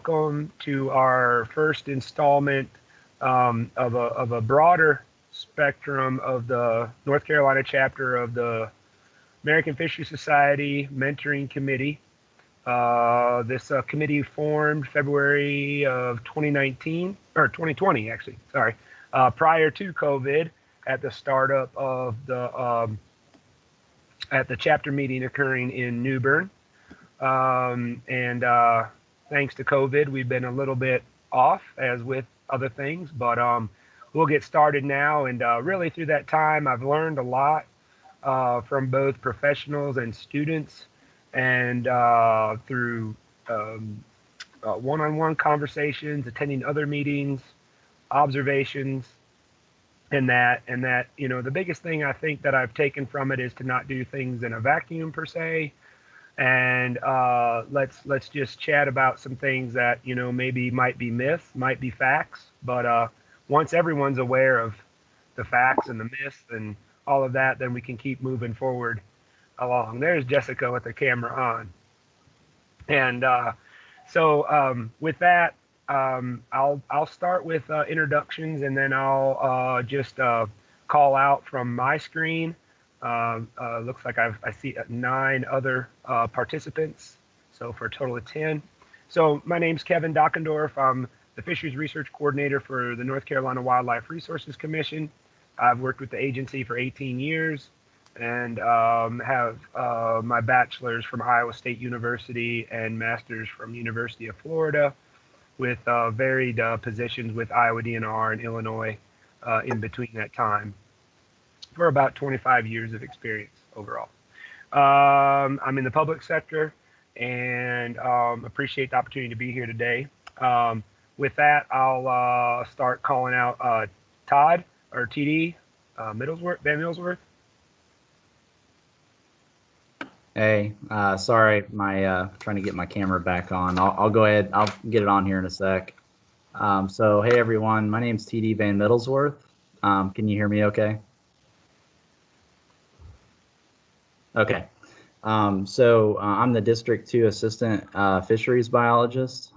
welcome to our first installment of a broader spectrum of the North Carolina chapter of the American Fisheries Society Mentoring Committee. This committee formed February of 2019, or 2020 actually, sorry, prior to COVID at the startup of at the chapter meeting occurring in New Bern. And thanks to COVID, we've been a little bit off, as with other things, but we'll get started now. And really, through that time, I've learned a lot from both professionals and students, and through one-on-one conversations, attending other meetings, observations, and that the biggest thing I think that I've taken from it is to not do things in a vacuum per se. And let's just chat about some things that maybe might be myths, might be facts, but once everyone's aware of the facts and the myths and all of that, then we can keep moving forward along. There's Jessica with the camera on. And so with that, I'll start with introductions, and then I'll just call out from my screen. Looks like I see 9 other participants, so for a total of 10. So my name's Kevin Dockendorf. I'm the Fisheries Research Coordinator for the North Carolina Wildlife Resources Commission. I've worked with the agency for 18 years and have my bachelor's from Iowa State University and master's from University of Florida, with varied positions with Iowa DNR and Illinois in between that time, for about 25 years of experience overall. I'm in the public sector and appreciate the opportunity to be here today. With that, I'll start calling out Todd, or TD, Van Middlesworth. Hey, sorry, trying to get my camera back on. I'll go ahead. I'll get it on here in a sec. So, hey everyone, my name's TD Van Middlesworth. Can you hear me okay? Okay. So I'm the District 2 Assistant Fisheries Biologist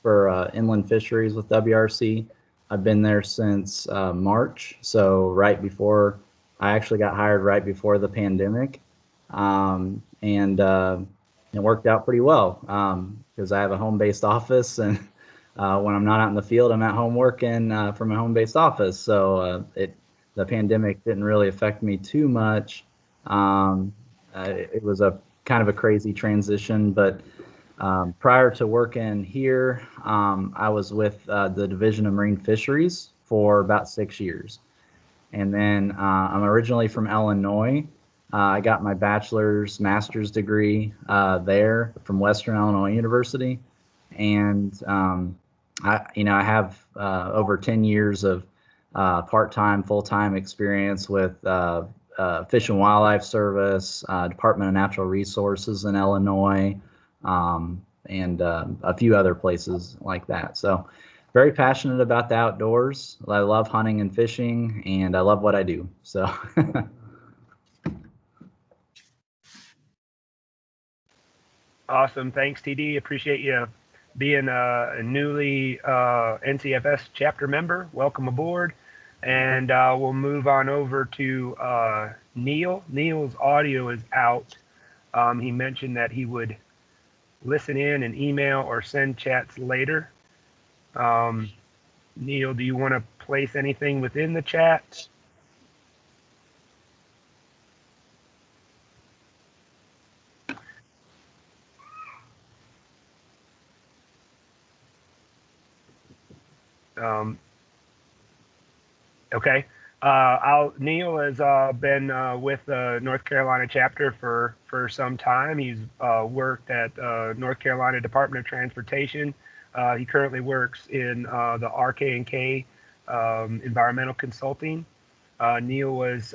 for inland fisheries with WRC. I've been there since March, so right before, I actually got hired right before the pandemic. And it worked out pretty well because I have a home-based office, and when I'm not out in the field, I'm at home working from a home-based office. So the pandemic didn't really affect me too much. It was a kind of a crazy transition, but prior to working here, I was with the Division of Marine Fisheries for about 6 years. And then I'm originally from Illinois. I got my master's degree there from Western Illinois University. And I have over 10 years of part-time, full-time experience with Fish and Wildlife Service, Department of Natural Resources in Illinois, and a few other places like that. So very passionate about the outdoors. I love hunting and fishing, and I love what I do. So Awesome. Thanks, TD. Appreciate you being a newly NCFS chapter member. Welcome aboard. And we'll move on over to Neil. Neil's audio is out. He mentioned that he would listen in and email or send chats later. Neil, do you want to place anything within the chat? Okay. Neil has been with the North Carolina chapter for some time. He's worked at North Carolina Department of Transportation. He currently works in the RK&K Environmental Consulting. Neil was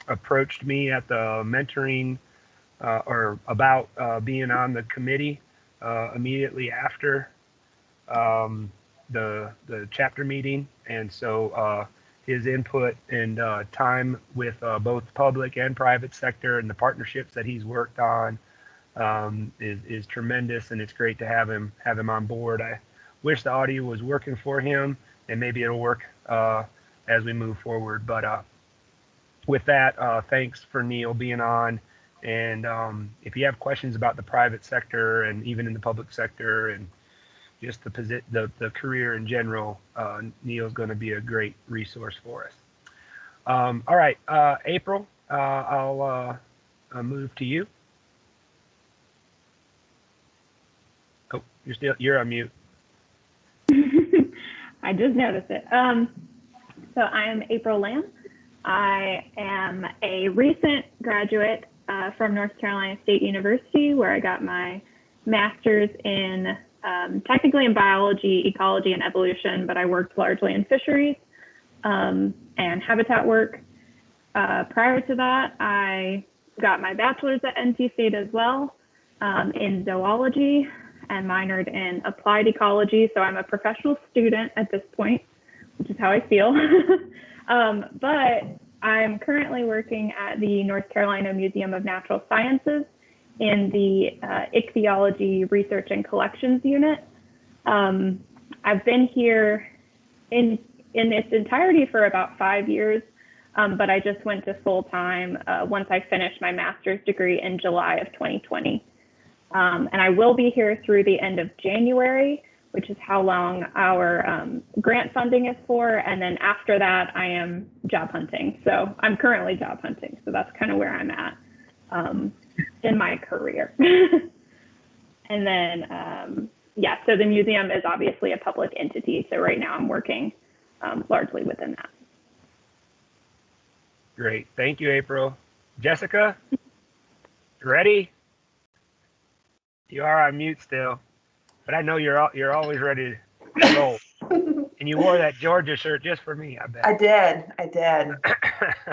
approached me at the mentoring or about being on the committee immediately after the chapter meeting, and so his input and time with both public and private sector and the partnerships that he's worked on is tremendous, and it's great to have him on board. I wish the audio was working for him, and maybe it'll work as we move forward. But with that, thanks for Neil being on. And if you have questions about the private sector and even in the public sector and just the career in general, Neil's going to be a great resource for us. All right, April, I'll move to you. Oh, you're on mute. I just noticed it. So I am April Lamb. I am a recent graduate from North Carolina State University, where I got my master's in technically in biology, ecology, and evolution, but I worked largely in fisheries and habitat work. Prior to that, I got my bachelor's at NC State as well in zoology and minored in applied ecology. So I'm a professional student at this point, which is how I feel. But I'm currently working at the North Carolina Museum of Natural Sciences in the ichthyology research and collections unit. I've been here in its entirety for about 5 years, but I just went to full time once I finished my master's degree in July of 2020. And I will be here through the end of January, which is how long our grant funding is for. And then after that, I am job hunting. So I'm currently job hunting. So that's kind of where I'm at in my career. And then, yeah, so the museum is obviously a public entity. So right now I'm working largely within that. Great. Thank you, April. Jessica, ready? You are on mute still, but I know you're always ready to roll. And you wore that Georgia shirt just for me, I bet. I did.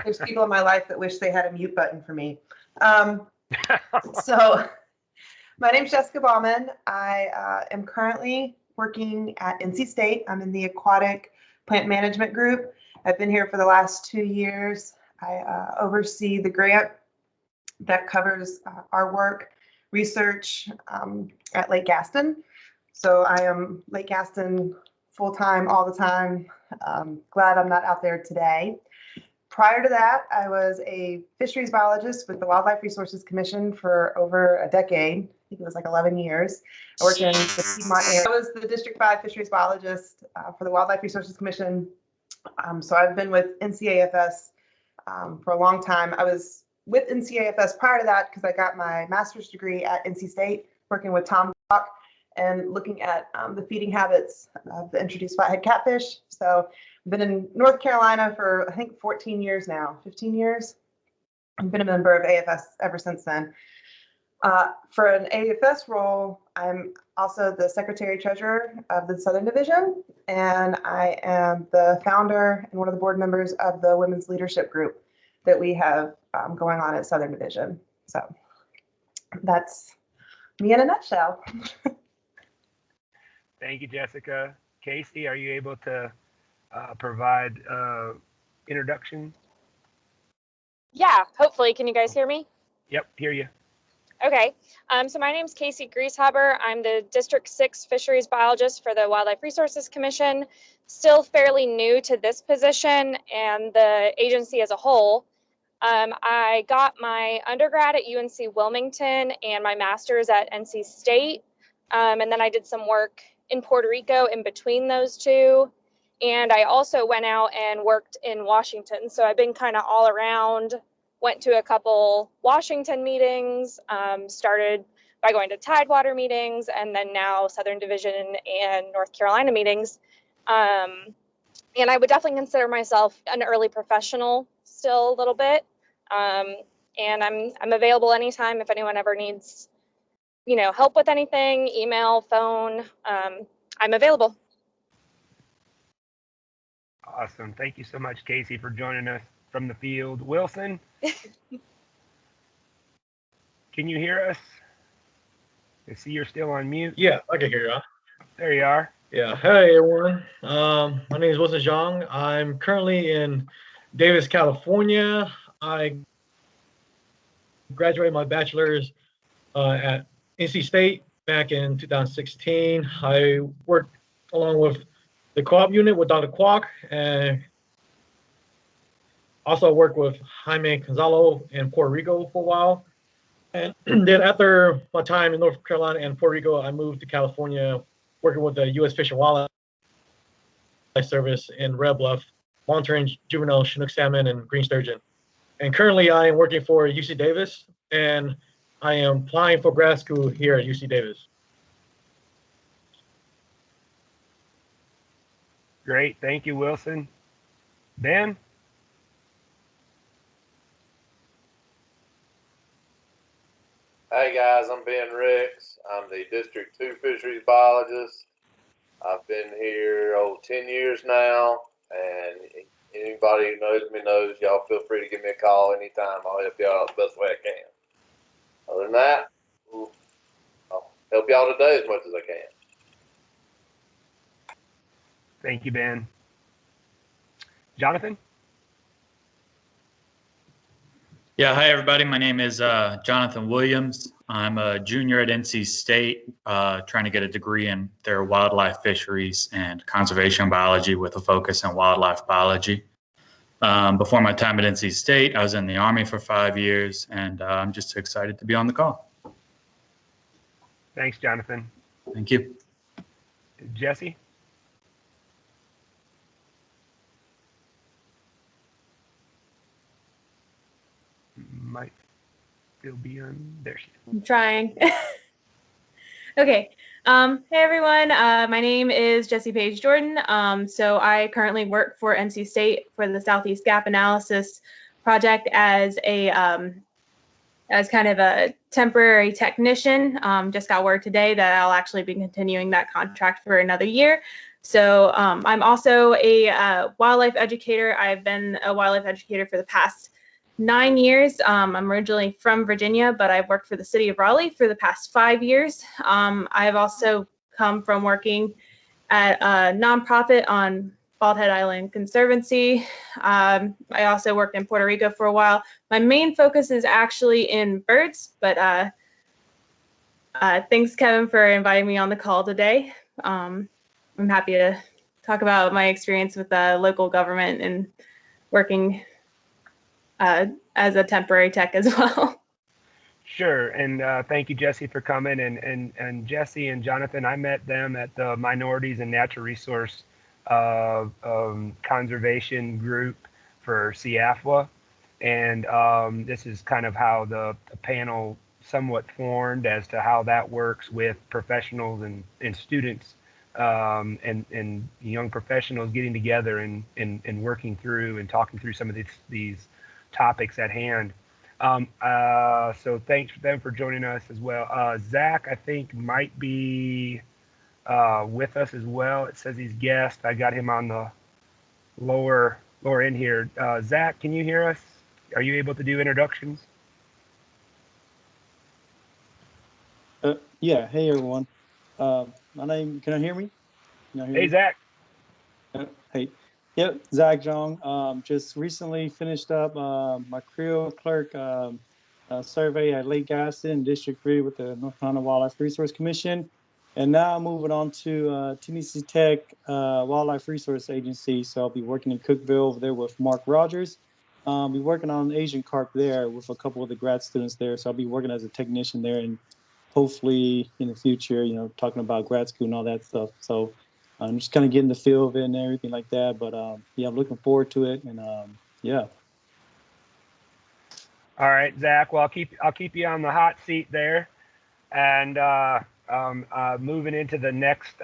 There's people in my life that wish they had a mute button for me. So my name's Jessica Bauman. I am currently working at NC State. I'm in the aquatic plant management group. I've been here for the last 2 years. I oversee the grant that covers our work, research at Lake Gaston. So I am Lake Gaston full-time all the time. Glad I'm not out there today. Prior to that, I was a fisheries biologist with the Wildlife Resources Commission for over a decade. I think it was like 11 years. I worked in the Piedmont area. I was the District 5 fisheries biologist for the Wildlife Resources Commission. So I've been with NCAFS for a long time. I was with NCAFS prior to that because I got my master's degree at NC State, working with Tom Bach and looking at the feeding habits of the introduced flathead catfish. So I've been in North Carolina for, I think, 14 years now, 15 years. I've been a member of AFS ever since then. For an AFS role, I'm also the Secretary Treasurer of the Southern Division, and I am the founder and one of the board members of the Women's Leadership Group that we have going on at Southern Division. So that's me in a nutshell. Thank you, Jessica. Casey, are you able to provide introduction? Yeah, hopefully. Can you guys hear me? Yep, hear you. Okay, so my name is Casey Grieshaber. I'm the District 6 Fisheries Biologist for the Wildlife Resources Commission. Still fairly new to this position and the agency as a whole. I got my undergrad at UNC Wilmington and my master's at NC State. And then I did some work in Puerto Rico in between those two. And I also went out and worked in Washington. So I've been kind of all around. Went to a couple Washington meetings, started by going to Tidewater meetings, and then now Southern Division and North Carolina meetings. And I would definitely consider myself an early professional still a little bit. And I'm available anytime if anyone ever needs, help with anything, email, phone, I'm available. Awesome. Thank you so much, Casey, for joining us from the field. Wilson, can you hear us? I see you're still on mute. Yeah, I can hear you. There you are. Yeah. Hey, everyone. My name is Wilson Zhang. I'm currently in Davis, California. I graduated my bachelor's at NC State back in 2016. I worked along with the co-op unit with Dr. Kwok, and also worked with Jaime Gonzalo in Puerto Rico for a while. And then after my time in North Carolina and Puerto Rico, I moved to California, working with the U.S. Fish and Wildlife Service in Red Bluff, monitoring juvenile Chinook salmon and green sturgeon. And currently I am working for UC Davis, and I am applying for grad school here at UC Davis. Great. Thank you, Wilson. Ben? Hey guys, I'm Ben Ricks. I'm the District 2 Fisheries Biologist. I've been here 10 years now, and anybody who knows me knows y'all feel free to give me a call anytime. I'll help y'all out the best way I can. Other than that, I'll help y'all today as much as I can. Thank you, Ben. Jonathan? Yeah, hi everybody. My name is Jonathan Williams. I'm a junior at NC State, trying to get a degree in their wildlife fisheries and conservation biology with a focus in wildlife biology. Before my time at NC State, I was in the Army for 5 years, and I'm just excited to be on the call. Thanks, Jonathan. Thank you. Jesse? Might still be on there. I'm trying. Okay. Hey everyone. My name is Jessie Page Jordan. So I currently work for NC State for the Southeast Gap Analysis Project as kind of a temporary technician. Just got word today that I'll actually be continuing that contract for another year. So I'm also a wildlife educator. I've been a wildlife educator for the past 9 years. I'm originally from Virginia, but I've worked for the city of Raleigh for the past 5 years. I've also come from working at a nonprofit on Bald Head Island Conservancy. I also worked in Puerto Rico for a while. My main focus is actually in birds, but thanks, Kevin, for inviting me on the call today. I'm happy to talk about my experience with local government and working as a temporary tech as well. Sure, and thank you, Jesse, for coming. And Jesse and Jonathan, I met them at the Minorities and Natural Resource Conservation Group for CAFWA, and this is kind of how the panel somewhat formed as to how that works with professionals and students and young professionals getting together and working through and talking through some of these topics at hand. So thanks to them for joining us as well. Zach, I think, might be with us as well. It says he's guest. I got him on the lower end here. Zach, can you hear us? Are you able to do introductions? Yeah. Hey, everyone. My name, can I hear me? Hey, Zach. Hey. Yep, Zach Jong. Just recently finished up my career clerk survey at Lake Gaston, District 3 with the North Carolina Wildlife Resource Commission. And now I'm moving on to Tennessee Tech Wildlife Resource Agency. So I'll be working in Cookeville over there with Mark Rogers. I'll be working on Asian carp there with a couple of the grad students there. So I'll be working as a technician there, and hopefully in the future, talking about grad school and all that stuff. So I'm just kind of getting the feel of it and everything like that. But yeah, I'm looking forward to it. And yeah. All right, Zach. Well, I'll keep you on the hot seat there, and moving into the next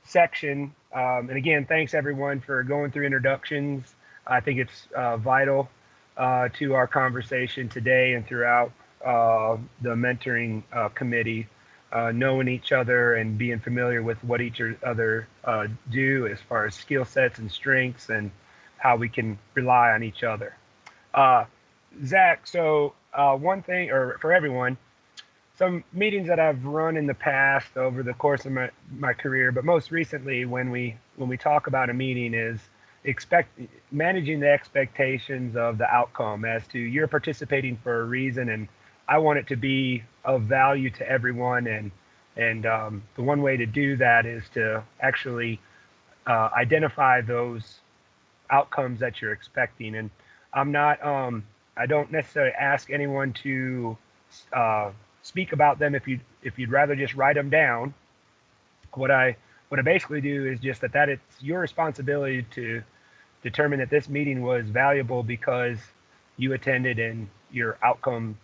section. And again, thanks everyone for going through introductions. I think it's vital to our conversation today and throughout the mentoring committee. Knowing each other and being familiar with what each other do as far as skill sets and strengths and how we can rely on each other. Zach, so one thing, or for everyone, some meetings that I've run in the past over the course of my career, but most recently when we talk about a meeting is managing the expectations of the outcome as to you're participating for a reason and I want it to be of value to everyone, and the one way to do that is to actually identify those outcomes that you're expecting. And I'm not, I don't necessarily ask anyone to speak about them if you'd rather just write them down. What I basically do is just that it's your responsibility to determine that this meeting was valuable because you attended and your outcome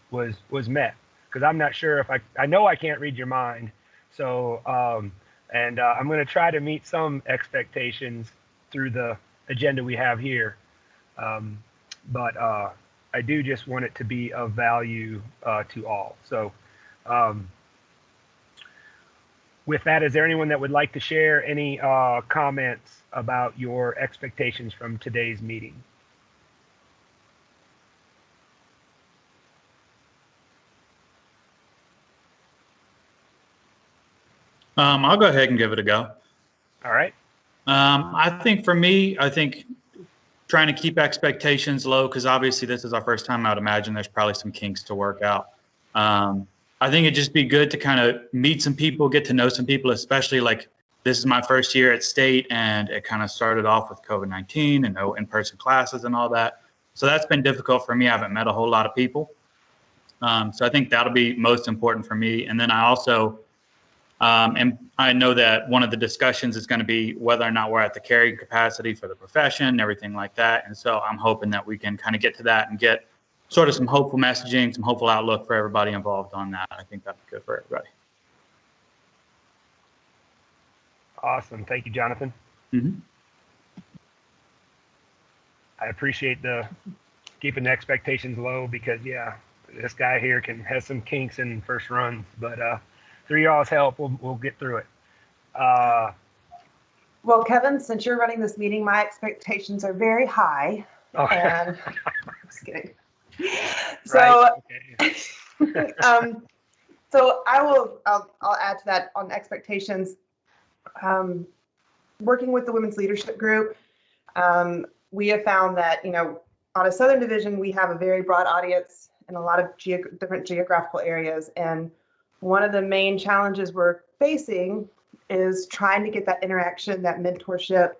was met. Because I'm not sure if I know I can't read your mind, so I'm going to try to meet some expectations through the agenda we have here, but I do just want it to be of value to all. So with that, is there anyone that would like to share any comments about your expectations from today's meeting? I'll go ahead and give it a go. All right. I think for me, trying to keep expectations low, because obviously this is our first time. I would imagine there's probably some kinks to work out. I think it'd just be good to kind of meet some people, get to know some people, especially like this is my first year at state, and it kind of started off with COVID-19 and no in-person classes and all that. So that's been difficult for me. I haven't met a whole lot of people. So I think that'll be most important for me. And then I also, and I know that one of the discussions is going to be whether or not we're at the carrying capacity for the profession, everything like that. And so I'm hoping that we can kind of get to that and get sort of some hopeful messaging, some hopeful outlook for everybody involved on that. I think that'd be good for everybody. Awesome. Thank you, Jonathan. Mm-hmm. I appreciate the keeping the expectations low because, yeah, this guy here has some kinks in first runs, but through y'all's help, we'll get through it. Well, Kevin, since you're running this meeting, my expectations are very high. Okay. And just kidding. Right. So, okay. So I'll add to that on expectations. Working with the Women's Leadership Group, we have found that, on a Southern Division, we have a very broad audience in a lot of different geographical areas. And one of the main challenges we're facing is trying to get that interaction, that mentorship,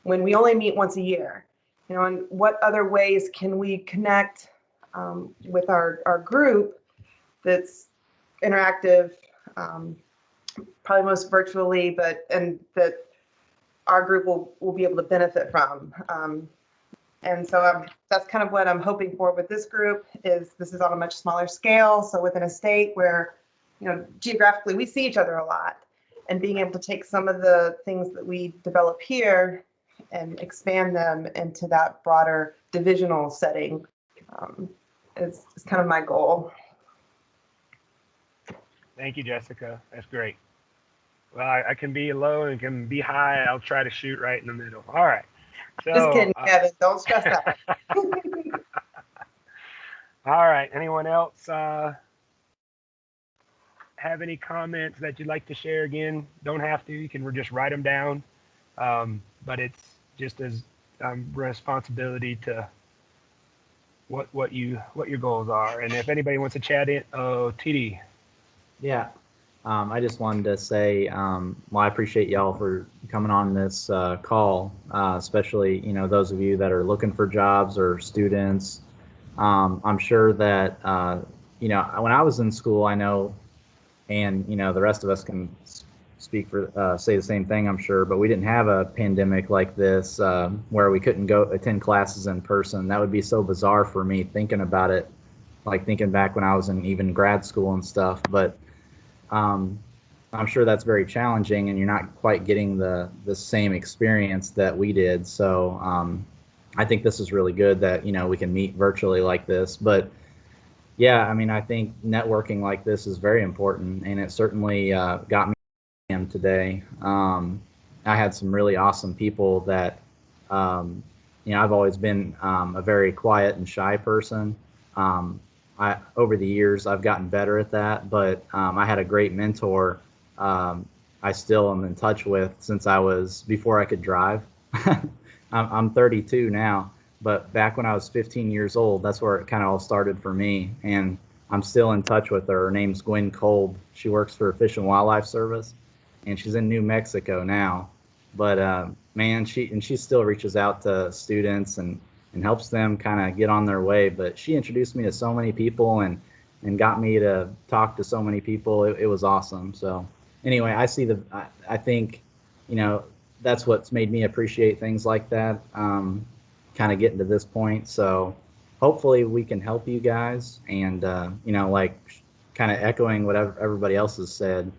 when we only meet once a year. And what other ways can we connect with our group that's interactive, probably most virtually, and that our group will be able to benefit from. And so that's kind of what I'm hoping for with this group. This is on a much smaller scale. So within a state where, geographically we see each other a lot, and being able to take some of the things that we develop here and expand them into that broader divisional setting is kind of my goal. Thank you, Jessica. That's great. Well, I can be low and can be high. I'll try to shoot right in the middle. All right. So, just kidding, Kevin. Don't stress that. All right. Anyone else have any comments that you'd like to share? Again, don't have to. You can just write them down. But it's just as responsibility to what your goals are. And if anybody wants to chat in, TD. Yeah. I just wanted to say, well, I appreciate y'all for coming on this call, especially, those of you that are looking for jobs or students. I'm sure that, when I was in school, I know, and, the rest of us can speak for, say the same thing, I'm sure, but we didn't have a pandemic like this where we couldn't go attend classes in person. That would be so bizarre for me thinking about it, like thinking back when I was in even grad school and stuff. But I'm sure that's very challenging, and you're not quite getting the same experience that we did. So I think this is really good that, we can meet virtually like this. But yeah, I think networking like this is very important, and it certainly got me today. I had some really awesome people that, I've always been a very quiet and shy person. Over the years, I've gotten better at that, but I had a great mentor I still am in touch with since before I could drive. I'm 32 now, but back when I was 15 years old, that's where it kind of all started for me. And I'm still in touch with her. Her name's Gwen Kolb. She works for Fish and Wildlife Service, and she's in New Mexico now. But man, she still reaches out to students and helps them kind of get on their way. But she introduced me to so many people and got me to talk to so many people. It was awesome. So anyway, I think, you know, that's what's made me appreciate things like that, kind of getting to this point. So hopefully we can help you guys, and you know, like kind of echoing what everybody else has said.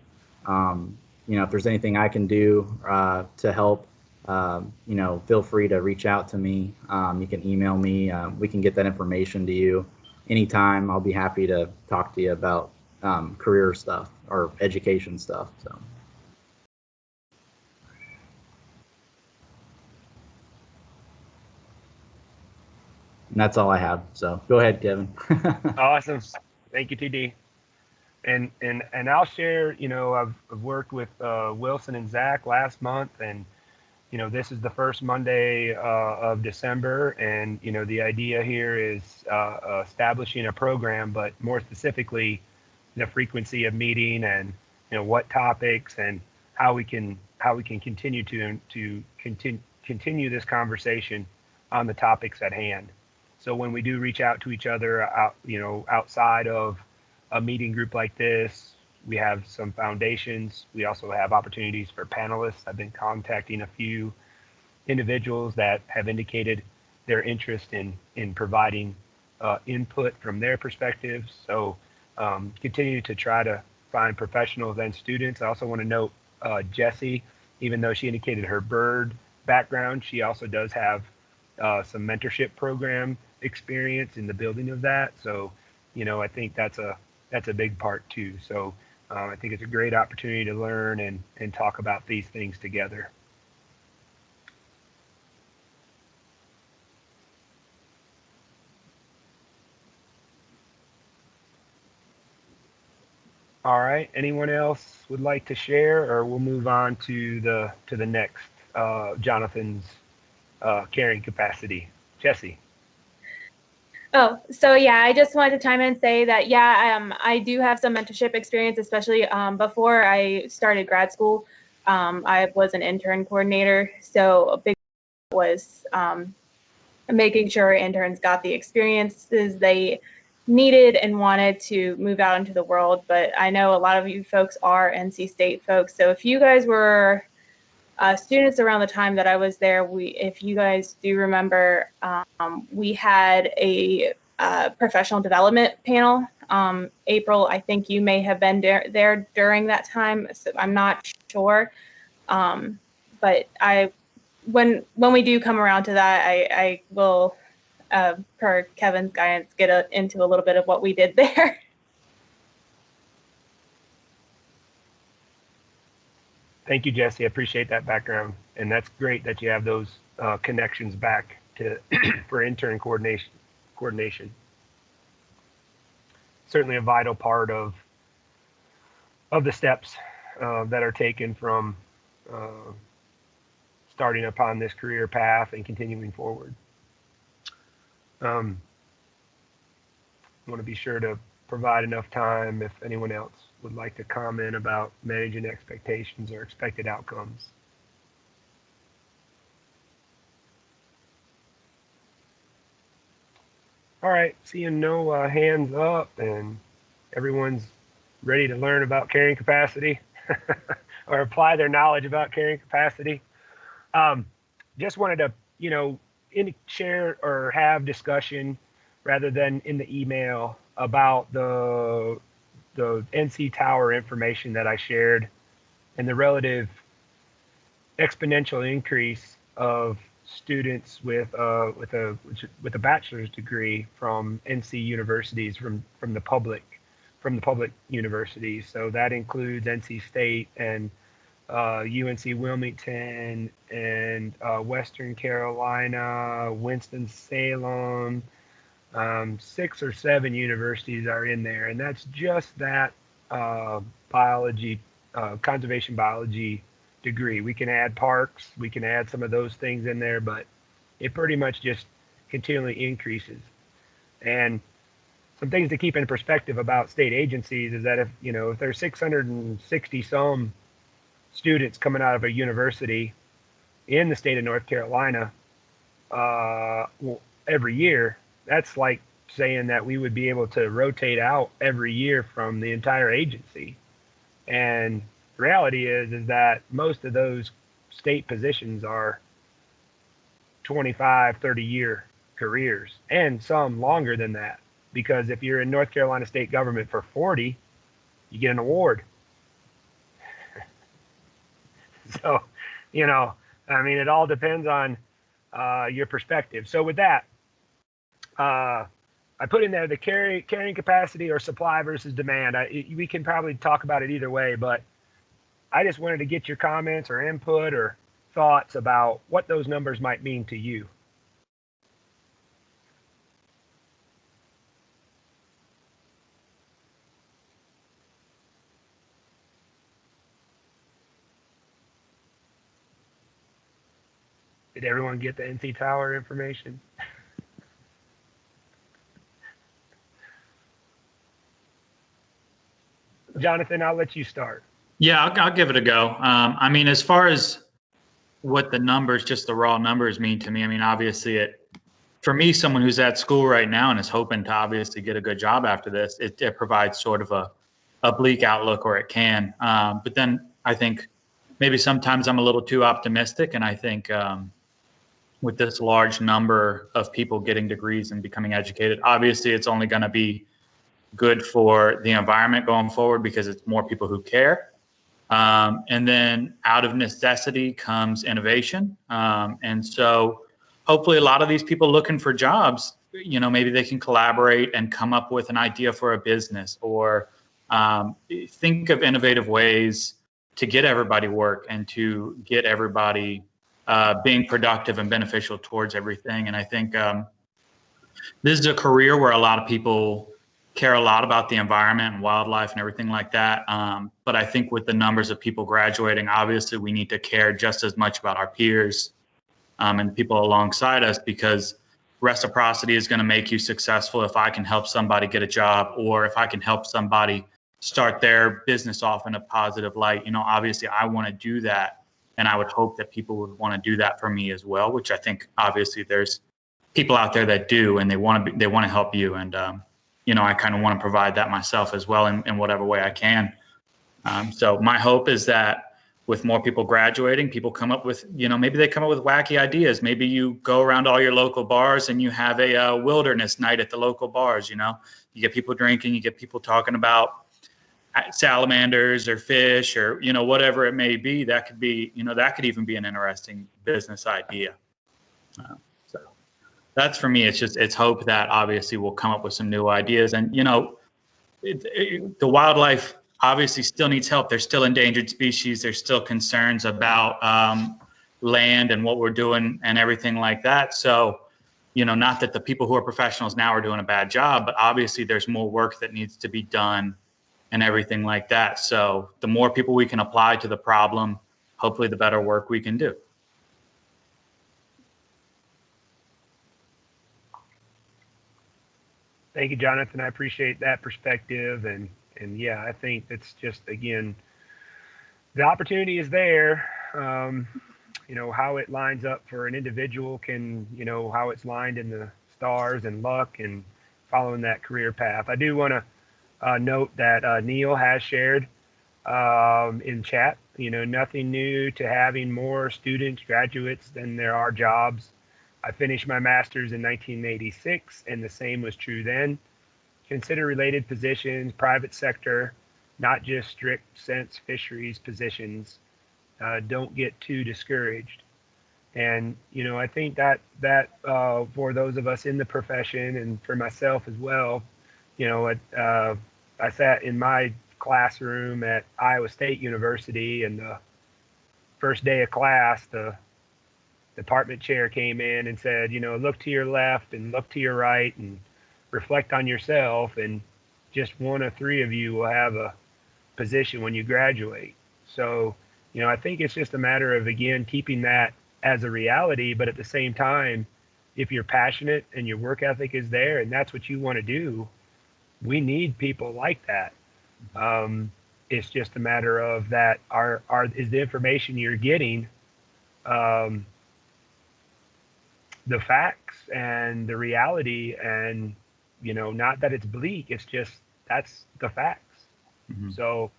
You know, if there's anything I can do to help, you know, feel free to reach out to me. You can email me. We can get that information to you anytime. I'll be happy to talk to you about career stuff or education stuff. So. And that's all I have. So go ahead, Kevin. Awesome. Thank you, TD. And I'll share, you know, I've worked with Wilson and Zach last month, and, you know, this is the first Monday of December. And, you know, the idea here is establishing a program, but more specifically, the frequency of meeting and, you know, what topics and how we can continue to continue this conversation on the topics at hand. So when we do reach out to each other, you know, outside of a meeting group like this, we have some foundations. We also have opportunities for panelists. I've been contacting a few individuals that have indicated their interest in providing input from their perspectives. So continue to try to find professionals and students. I also want to note Jessie, even though she indicated her bird background, she also does have some mentorship program experience in the building of that. So, you know, I think that's a big part too. So I think it's a great opportunity to learn and talk about these things together. All right. Anyone else would like to share, or we'll move on to the next Jonathan's carrying capacity. Jessie. Oh, so yeah, I just wanted to chime in and say that, yeah, I do have some mentorship experience, especially before I started grad school. I was an intern coordinator, so a big was making sure interns got the experiences they needed and wanted to move out into the world. But I know a lot of you folks are NC State folks, so if you guys were students around the time that I was there, if you guys do remember, we had a professional development panel. April, I think you may have been there during that time. So I'm not sure, but when we do come around to that, I will, per Kevin's guidance, get into a little bit of what we did there. Thank you, Jessie. I appreciate that background, and that's great that you have those connections back to for intern coordination. Certainly a vital part of the steps that are taken from starting upon this career path and continuing forward. I want to be sure to provide enough time if anyone else would like to comment about managing expectations or expected outcomes. All right, seeing no hands up and everyone's ready to learn about carrying capacity or apply their knowledge about carrying capacity. Just wanted to, you know, share or have discussion rather than in the email about the NC Tower information that I shared and the relative exponential increase of students with a bachelor's degree from NC universities from the public universities. So that includes NC State and UNC Wilmington and Western Carolina, Winston-Salem. 6 or 7 universities are in there, and that's just that biology, conservation biology degree. We can add parks, we can add some of those things in there, but it pretty much just continually increases. And some things to keep in perspective about state agencies is that if there's 660 some students coming out of a university in the state of North Carolina every year, that's like saying that we would be able to rotate out every year from the entire agency. And the reality is that most of those state positions are 25, 30-year careers, and some longer than that. Because if you're in North Carolina state government for 40, you get an award. So, I mean, it all depends on your perspective. So with that, I put in there the carrying capacity or supply versus demand. We can probably talk about it either way, but I just wanted to get your comments or input or thoughts about what those numbers might mean to you. Did everyone get the NC Tower information? Jonathan, I'll let you start. Yeah, I'll give it a go. I mean, as far as what the numbers, just the raw numbers mean to me, I mean, obviously for me, someone who's at school right now and is hoping to obviously get a good job after this, it provides sort of a bleak outlook, or it can. But then I think maybe sometimes I'm a little too optimistic, and I think with this large number of people getting degrees and becoming educated, obviously it's only going to be good for the environment going forward because it's more people who care. And then out of necessity comes innovation. And so hopefully a lot of these people looking for jobs, maybe they can collaborate and come up with an idea for a business, or think of innovative ways to get everybody work and to get everybody being productive and beneficial towards everything. And I think this is a career where a lot of people care a lot about the environment and wildlife and everything like that. But I think with the numbers of people graduating, obviously we need to care just as much about our peers and people alongside us, because reciprocity is going to make you successful if I can help somebody get a job, or if I can help somebody start their business off in a positive light. Obviously I want to do that, and I would hope that people would want to do that for me as well, which I think obviously there's people out there that do, and they want to help you. And I kind of want to provide that myself as well in whatever way I can. So my hope is that with more people graduating, people come up with, maybe they come up with wacky ideas. Maybe you go around all your local bars and you have a wilderness night at the local bars. You get people drinking, you get people talking about salamanders or fish or, whatever it may be. That could be, that could even be an interesting business idea. So that's for me. It's hope that obviously we'll come up with some new ideas. And, the wildlife obviously still needs help. There's still endangered species. There's still concerns about land and what we're doing and everything like that. So, not that the people who are professionals now are doing a bad job, but obviously there's more work that needs to be done and everything like that. So the more people we can apply to the problem, hopefully the better work we can do. Thank you, Jonathan. I appreciate that perspective. And yeah, I think it's just, again, the opportunity is there. How it lines up for an individual can, how it's lined in the stars and luck and following that career path. I do want to note that Neil has shared in chat, nothing new to having more students, graduates than there are jobs. I finished my master's in 1986, and the same was true then. Consider related positions, private sector, not just strict sense fisheries positions. Don't get too discouraged. And, I think that for those of us in the profession, and for myself as well, I sat in my classroom at Iowa State University, and the first day of class, the department chair came in and said, look to your left and look to your right and reflect on yourself, and just one of three of you will have a position when you graduate. So, I think it's just a matter of, again, keeping that as a reality, but at the same time, if you're passionate and your work ethic is there and that's what you want to do, we need people like that. It's just a matter of that is the information you're getting um, the facts and the reality, and not that it's bleak, it's just that's the facts. Mhm. So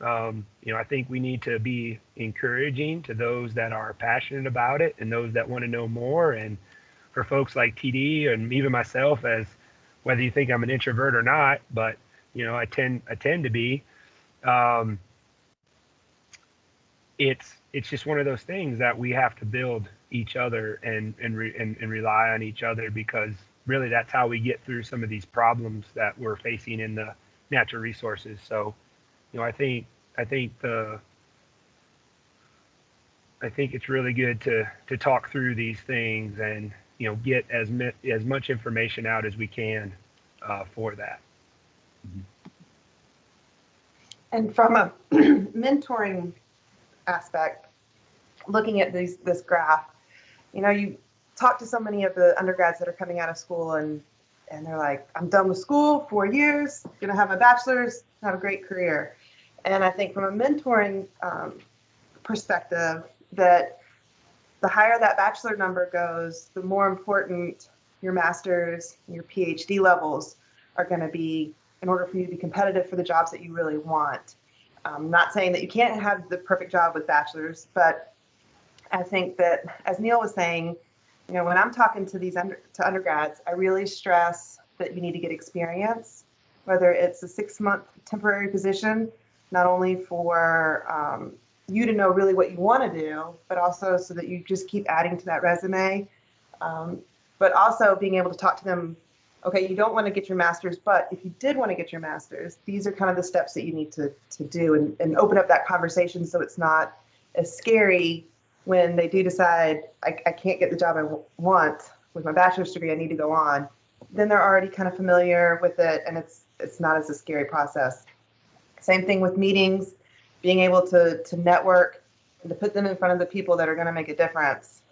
I think we need to be encouraging to those that are passionate about it and those that want to know more. And for folks like TD and even myself, as whether you think I'm an introvert or not, but I tend to be. Um, it's just one of those things that we have to build each other and rely on each other, because really that's how we get through some of these problems that we're facing in the natural resources. So I think I think the I think it's really good to talk through these things and get as much information out as we can for that. And from a mentoring aspect, looking at this graph, you talk to so many of the undergrads that are coming out of school and they're like, I'm done with school, 4 years, gonna have a bachelor's, have a great career. And I think from a mentoring perspective, that the higher that bachelor number goes, the more important your master's, your PhD levels are going to be in order for you to be competitive for the jobs that you really want. Not saying that you can't have the perfect job with bachelor's, but I think that, as Neil was saying, when I'm talking to these undergrads, I really stress that you need to get experience, whether it's a 6-month temporary position, not only for you to know really what you want to do, but also so that you just keep adding to that resume. But also being able to talk to them, okay, you don't want to get your master's, but if you did want to get your master's, these are kind of the steps that you need to do, and open up that conversation so it's not as scary when they do decide, I can't get the job I want with my bachelor's degree, I need to go on. Then they're already kind of familiar with it, and it's not as a scary process. Same thing with meetings, being able to network and to put them in front of the people that are going to make a difference.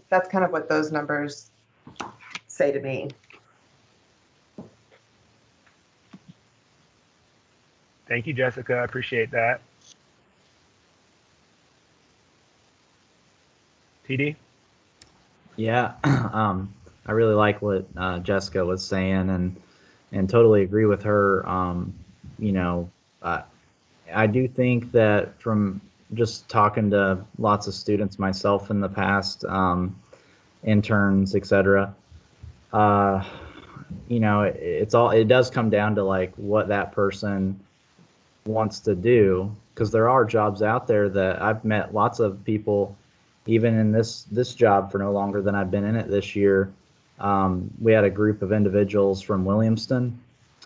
That's kind of what those numbers say to me. Thank you, Jessica. I appreciate that. TD? Yeah, I really like what Jessica was saying, and totally agree with her. I do think that from just talking to lots of students myself in the past, interns, etc. It does come down to like what that person wants to do, because there are jobs out there that I've met lots of people, even in this job for no longer than I've been in it this year. We had a group of individuals from Williamston,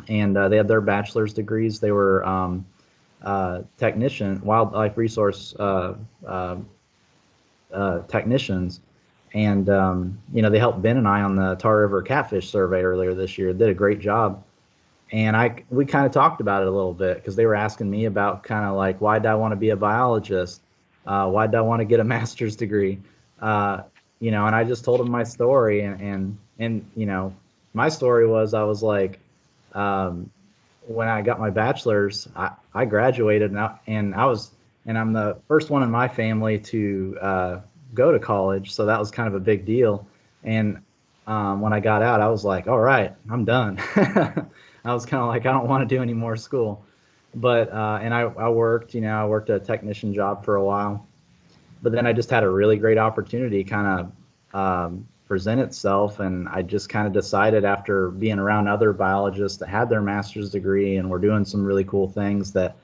and they had their bachelor's degrees. They were wildlife resource technicians, and they helped Ben and I on the Tar River catfish survey earlier this year. Did a great job, and we kind of talked about it a little bit, because they were asking me about kind of like, why did I want to be a biologist? Why did I want to get a master's degree? And I just told them my story, and my story was, I was like, when I got my bachelor's, I graduated, and I'm the first one in my family to go to college, so that was kind of a big deal. And when I got out, I was like, all right, I'm done. I was kind of like, I don't want to do any more school. But and I worked, I worked a technician job for a while, but then I just had a really great opportunity kind of present itself, and I just kind of decided, after being around other biologists that had their master's degree and were doing some really cool things that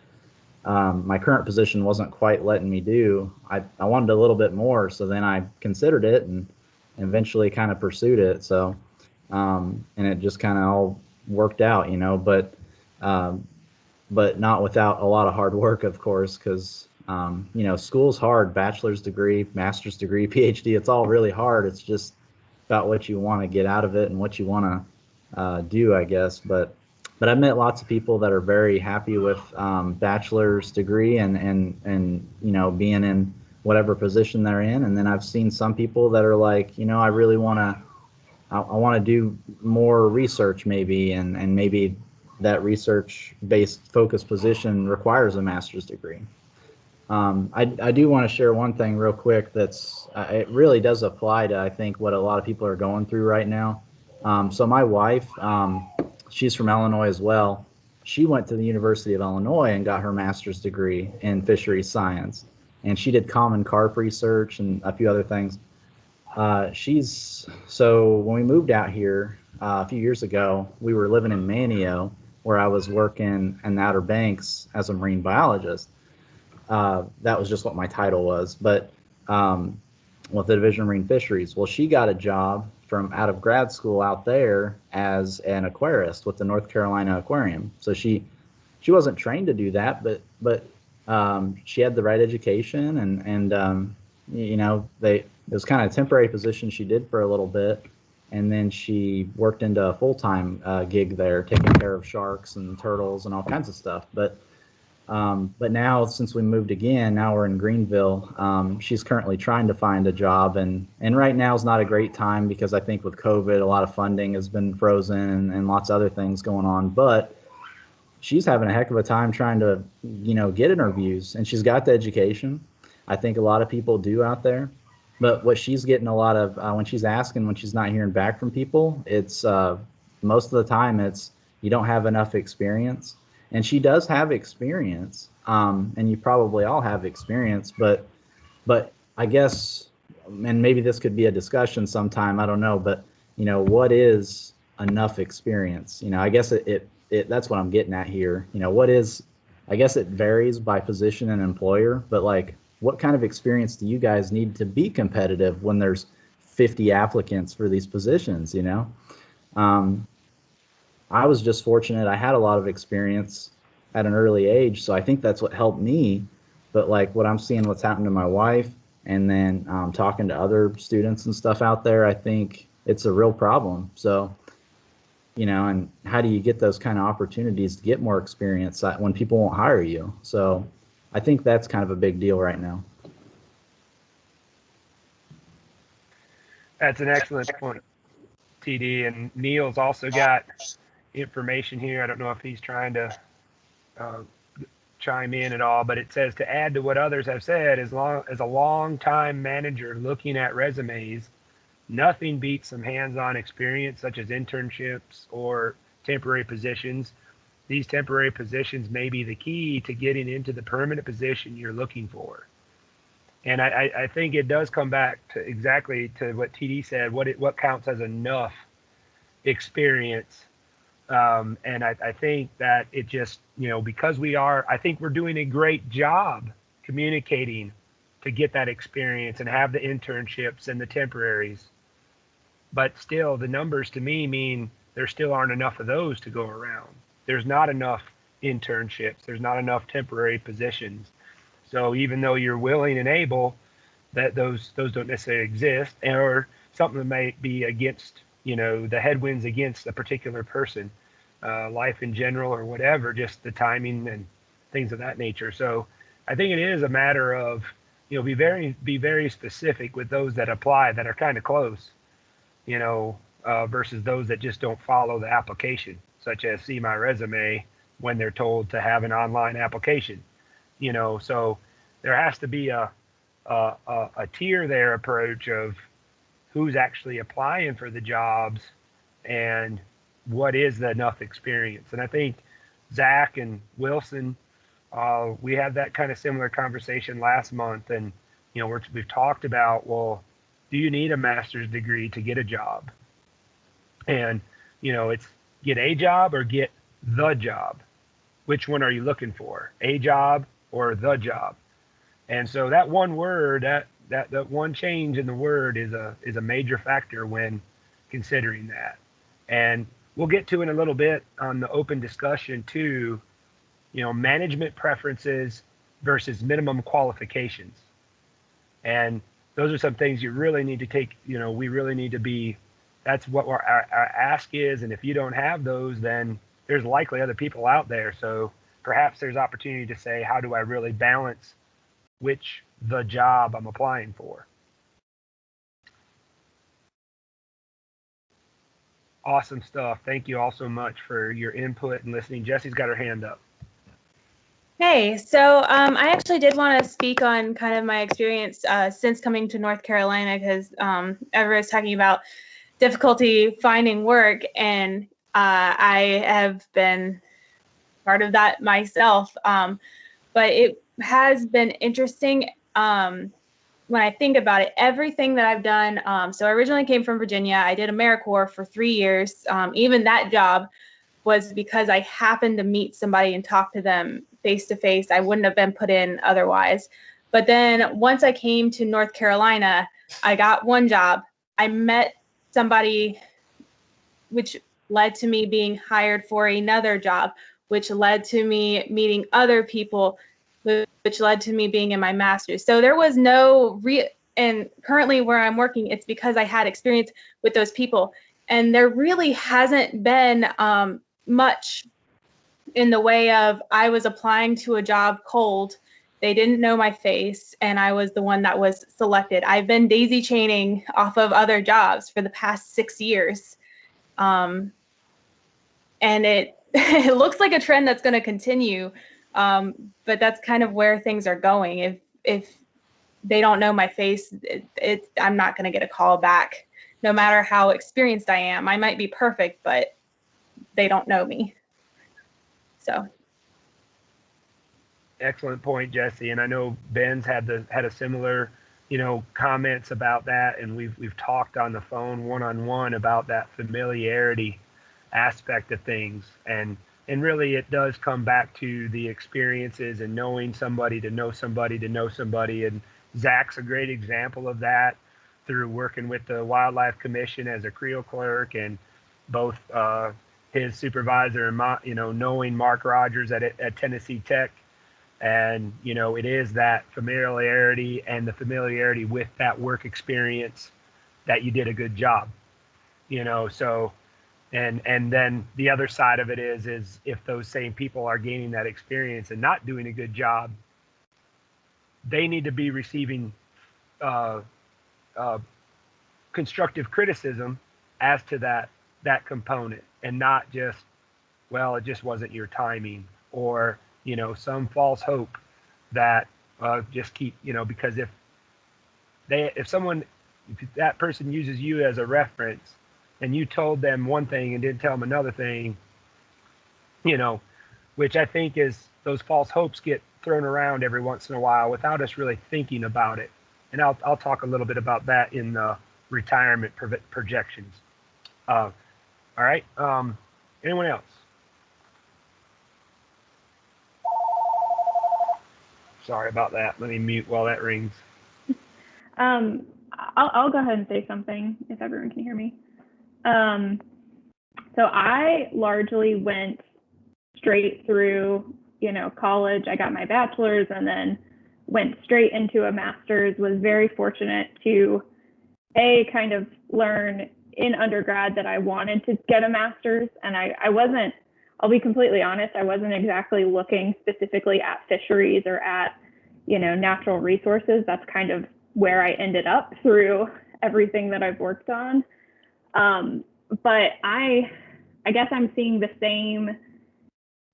my current position wasn't quite letting me do. I wanted a little bit more, so then I considered it and eventually kind of pursued it. So and it just kind of all worked out, but not without a lot of hard work, of course, because school's hard. Bachelor's degree, master's degree, PhD, it's all really hard. It's just about what you want to get out of it and what you want to do, I guess. But I've met lots of people that are very happy with bachelor's degree and being in whatever position they're in. And then I've seen some people that are like, I want to do more research maybe, and maybe that research-based focused position requires a master's degree. I do want to share one thing real quick that's, it really does apply to, I think, what a lot of people are going through right now. So my wife, she's from Illinois as well. She went to the University of Illinois and got her master's degree in fisheries science. And she did common carp research and a few other things. So when we moved out here a few years ago, we were living in Manio, where I was working in the Outer Banks as a marine biologist. That was just what my title was, but with the Division of Marine Fisheries. Well, she got a job from out of grad school out there as an aquarist with the North Carolina Aquarium. So she wasn't trained to do that, but she had the right education, and you know, it was kind of a temporary position she did for a little bit, and then she worked into a full-time gig there, taking care of sharks and turtles and all kinds of stuff. But now, since we moved again, now we're in Greenville. She's currently trying to find a job, and right now is not a great time because I think with COVID, a lot of funding has been frozen and lots of other things going on. But she's having a heck of a time trying to, you know, get interviews, and she's got the education. I think a lot of people do out there. But what she's getting a lot of when she's asking, when she's not hearing back from people, it's most of the time it's you don't have enough experience. And she does have experience, and you probably all have experience, but I guess, and maybe this could be a discussion sometime, I don't know, but you know, what is enough experience? You know, I guess it that's what I'm getting at here. You know, what is, I guess it varies by position and employer, but like, what kind of experience do you guys need to be competitive when there's 50 applicants for these positions, you know? I was just fortunate. I had a lot of experience at an early age, so I think that's what helped me. But like what I'm seeing, what's happened to my wife, and then talking to other students and stuff out there, I think it's a real problem. So, you know, and how do you get those kind of opportunities to get more experience when people won't hire you? So I think that's kind of a big deal right now. That's an excellent point, TD. And Neil's also got information here. I don't know if he's trying to chime in at all, but it says, to add to what others have said, as a long-time manager looking at resumes, nothing beats some hands-on experience such as internships or temporary positions. These temporary positions may be the key to getting into the permanent position you're looking for. And I think it does come back to exactly to what TD said, what counts as enough experience. And I think that it just, you know, because I think we're doing a great job communicating to get that experience and have the internships and the temporaries. But still, the numbers to me mean there still aren't enough of those to go around. There's not enough internships. There's not enough temporary positions. So even though you're willing and able, that those don't necessarily exist, or something that may be against, you know, the headwinds against a particular person, life in general or whatever, just the timing and things of that nature. So I think it is a matter of, you know, be very specific with those that apply that are kind of close, you know, versus those that just don't follow the application, such as see my resume when they're told to have an online application, you know. So there has to be a tier there approach of who's actually applying for the jobs and what is the enough experience. And I think Zach and Wilson, we had that kind of similar conversation last month, and you know, we've talked about, well, do you need a master's degree to get a job? And you know, it's get a job or get the job. Which one are you looking for? A job or the job? And so that one word, that one change in the word is a major factor when considering that. And we'll get to in a little bit on the open discussion too, you know, management preferences versus minimum qualifications. And those are some things you really need to take, you know, we really need to be, that's what our ask is. And if you don't have those, then there's likely other people out there. So perhaps there's opportunity to say, how do I really balance the job I'm applying for? Awesome stuff. Thank you all so much for your input and listening. Jesse's got her hand up. Hey, so I actually did want to speak on kind of my experience since coming to North Carolina, because everyone's talking about difficulty finding work, and I have been part of that myself. But it has been interesting when I think about it. Everything that I've done, so I originally came from Virginia. I did AmeriCorps for 3 years. Even that job was because I happened to meet somebody and talk to them face to face. I wouldn't have been put in otherwise. But then once I came to North Carolina, I got one job. I met somebody, which led to me being hired for another job, which led to me meeting other people, which led to me being in my master's. So there was no and currently where I'm working, it's because I had experience with those people. And there really hasn't been much in the way of, I was applying to a job cold. They didn't know my face, and I was the one that was selected. I've been daisy chaining off of other jobs for the past 6 years. And it it looks like a trend that's going to continue. But that's kind of where things are going. If they don't know my face, I'm not going to get a call back, no matter how experienced I am. I might be perfect, but they don't know me. So. Excellent point, Jesse. And I know Ben's had a similar, comments about that, and we've talked on the phone one-on-one about that familiarity aspect of things, and really it does come back to the experiences and knowing somebody to know somebody to know somebody. And Zach's a great example of that through working with the Wildlife Commission as a Creel clerk, and both his supervisor and knowing Mark Rogers at Tennessee Tech. And it is that familiarity and the familiarity with that work experience that you did a good job. So and then the other side of it is if those same people are gaining that experience and not doing a good job, they need to be receiving constructive criticism as to that component, and not just, well, it just wasn't your timing, or some false hope that just keep, because if that person uses you as a reference and you told them one thing and didn't tell them another thing, which I think is, those false hopes get thrown around every once in a while without us really thinking about it. And I'll talk a little bit about that in the retirement projections. All right. Anyone else? Sorry about that. Let me mute while that rings. I'll go ahead and say something if everyone can hear me. So I largely went straight through, college. I got my bachelor's and then went straight into a master's. Was very fortunate to kind of learn in undergrad that I wanted to get a master's, and I wasn't, I'll be completely honest, I wasn't exactly looking specifically at fisheries or at, natural resources. That's kind of where I ended up through everything that I've worked on. But I guess I'm seeing the same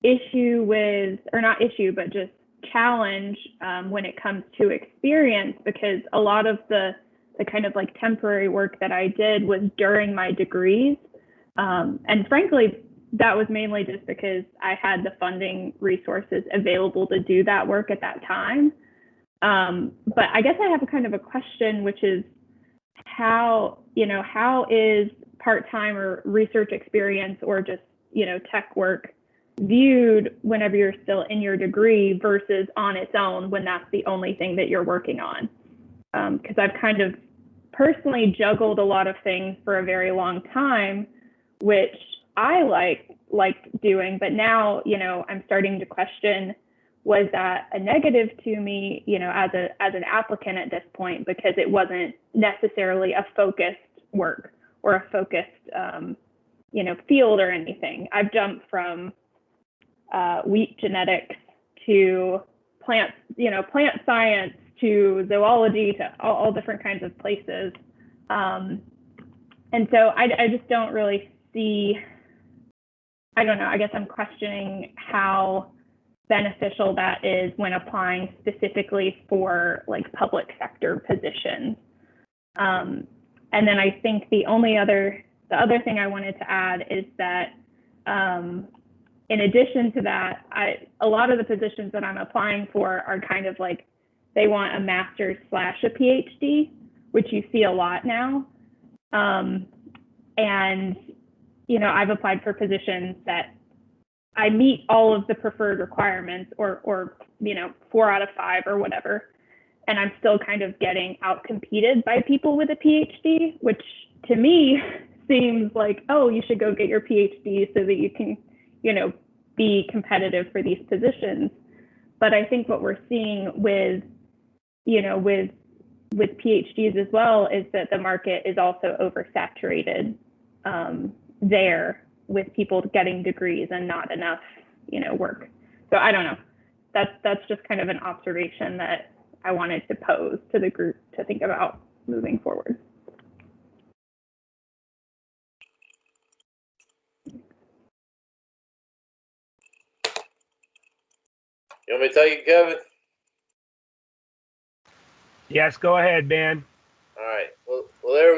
issue with, or not issue, but just challenge when it comes to experience, because a lot of the kind of like temporary work that I did was during my degrees. And frankly, that was mainly just because I had the funding resources available to do that work at that time. But I guess I have a kind of a question, which is how is part-time or research experience or just, tech work viewed whenever you're still in your degree versus on its own when that's the only thing that you're working on? Because I've kind of personally juggled a lot of things for a very long time, which I liked doing, but now, I'm starting to question, was that a negative to me, as an applicant at this point, because it wasn't necessarily a focused work or a focused, field or anything. I've jumped from wheat genetics to plant science to zoology to all different kinds of places. And so I just don't really I don't know, I guess I'm questioning how beneficial that is when applying specifically for like public sector positions. And then I think the other thing I wanted to add is that in addition to that, a lot of the positions that I'm applying for are kind of like, they want a master's / a PhD, which you see a lot now. And, you know, I've applied for positions that I meet all of the preferred requirements or, you know, 4 out of 5 or whatever. And I'm still kind of getting outcompeted by people with a PhD, which to me seems like, oh, you should go get your PhD so that you can, you know, be competitive for these positions. But I think what we're seeing with, you know, with PhDs as well is that the market is also oversaturated there with people getting degrees and not enough, you know, work. So I don't know. That's just kind of an observation that I wanted to pose to the group to think about moving forward. You want me to take it, Kevin? Yes, go ahead, Ben. All right. Well, there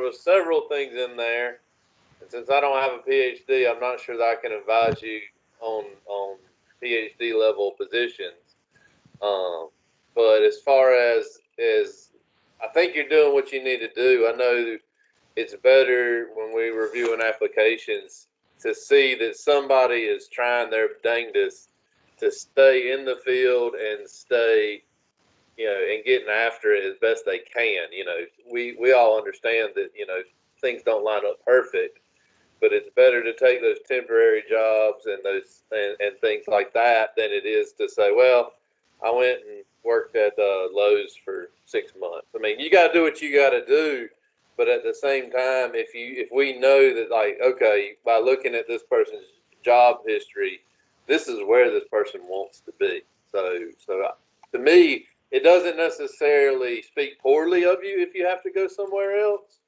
was several things in there, and since I don't have a PhD, I'm not sure that I can advise you on PhD level positions. But as far as I think you're doing what you need to do. I know it's better when we're reviewing applications to see that somebody is trying their dangest to stay in the field and stay, you know, and getting after it as best they can. You know, we all understand that, you know, things don't line up perfect, but it's better to take those temporary jobs and those and things like that than it is to say, well, I went and worked at Lowe's for 6 months. I mean, you got to do what you got to do, but at the same time, if we know that, like, okay, by looking at this person's job history, this is where this person wants to be. So to me, it doesn't necessarily speak poorly of you if you have to go somewhere else,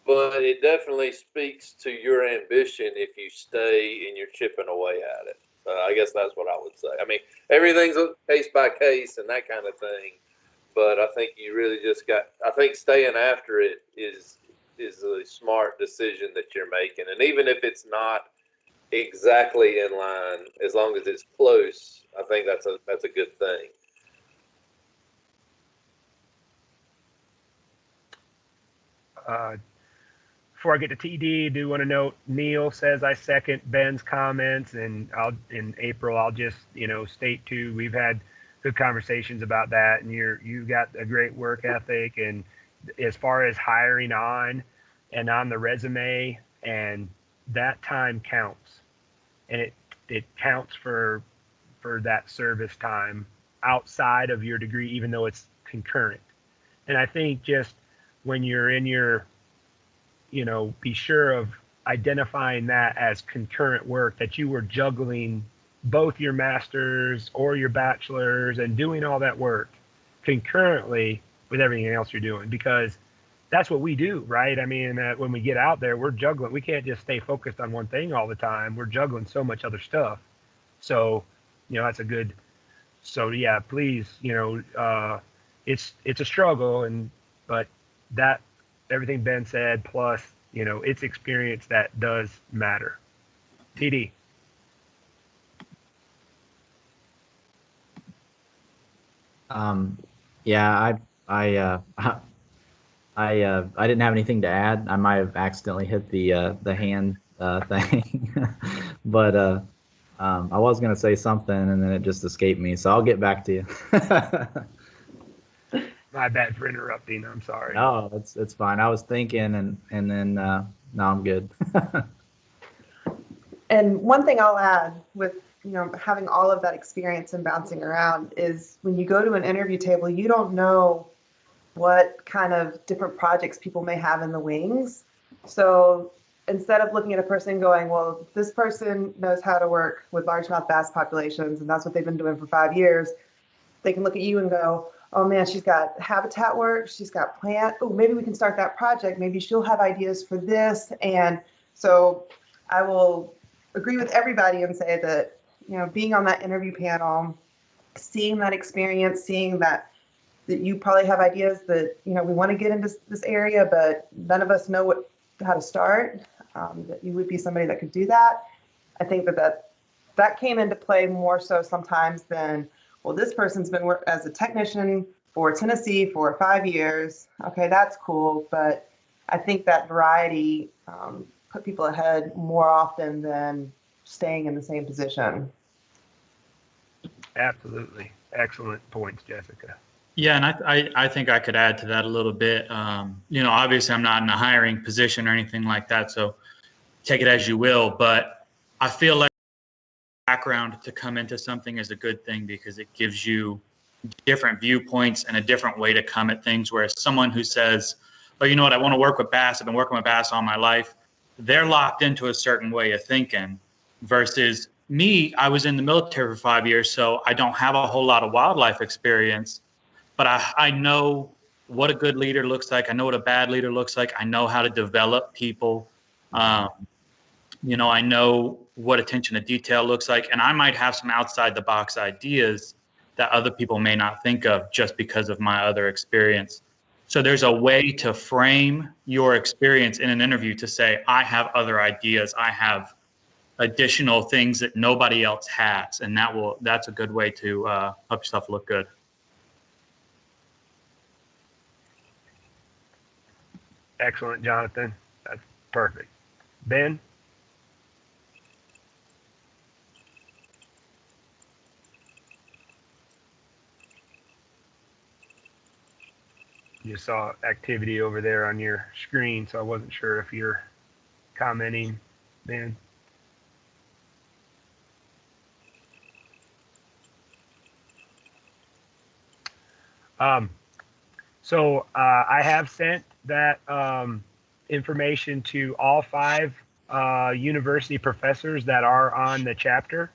but it definitely speaks to your ambition if you stay and you're chipping away at it. So I guess that's what I would say. I mean, everything's case by case and that kind of thing, but I think you really just I think staying after it is a smart decision that you're making. And even if it's not exactly in line, as long as it's close, I think that's a good thing. Before I get to TD, I do want to note Neil says I second Ben's comments, and in April I'll just, you know, state too, we've had good conversations about that, and you've got a great work ethic, and as far as hiring on the resume, and that time counts, and it counts for that service time outside of your degree, even though it's concurrent. And I think just when you're in your, you know, be sure of identifying that as concurrent work, that you were juggling both your master's or your bachelor's and doing all that work concurrently with everything else you're doing, because that's what we do, right? I mean, when we get out there, we're juggling. We can't just stay focused on one thing all the time. We're juggling so much other stuff. So, you know, that's a good, so yeah, please, you know, it's a struggle, but that, everything Ben said, plus, you know, it's experience that does matter. TD. Yeah, I didn't have anything to add. I might have accidentally hit the hand thing, but I was gonna say something and then it just escaped me. So I'll get back to you. My bad for interrupting. I'm sorry. No, it's fine. I was thinking and then no, I'm good. And one thing I'll add with, you know, having all of that experience and bouncing around is when you go to an interview table, you don't know what kind of different projects people may have in the wings. So instead of looking at a person going, well, this person knows how to work with largemouth bass populations and that's what they've been doing for 5 years, they can look at you and go, oh man, she's got habitat work, she's got plant. Oh, maybe we can start that project. Maybe she'll have ideas for this. And So I will agree with everybody and say that, being on that interview panel, seeing that experience, seeing that you probably have ideas that, we want to get into this area, but none of us know how to start, that you would be somebody that could do that. I think that came into play more so sometimes than, well, this person's been working as a technician for Tennessee for 5 years. Okay, that's cool. But I think that variety put people ahead more often than staying in the same position. Absolutely. Excellent points, Jessica. Yeah, and I think I could add to that a little bit. Obviously I'm not in a hiring position or anything like that, so take it as you will. But I feel like background to come into something is a good thing because it gives you different viewpoints and a different way to come at things. Whereas someone who says, oh, you know what, I want to work with bass, I've been working with bass all my life, they're locked into a certain way of thinking versus me. I was in the military for 5 years, so I don't have a whole lot of wildlife experience, but I know what a good leader looks like. I know what a bad leader looks like. I know how to develop people. I know what attention to detail looks like, and I might have some outside the box ideas that other people may not think of just because of my other experience. So there's a way to frame your experience in an interview to say, I have other ideas. I have additional things that nobody else has. And that's a good way to help yourself look good. Excellent, Jonathan. That's perfect. Ben? You saw activity over there on your screen, so I wasn't sure if you're commenting, Ben. So I have sent that information to all 5 university professors that are on the chapter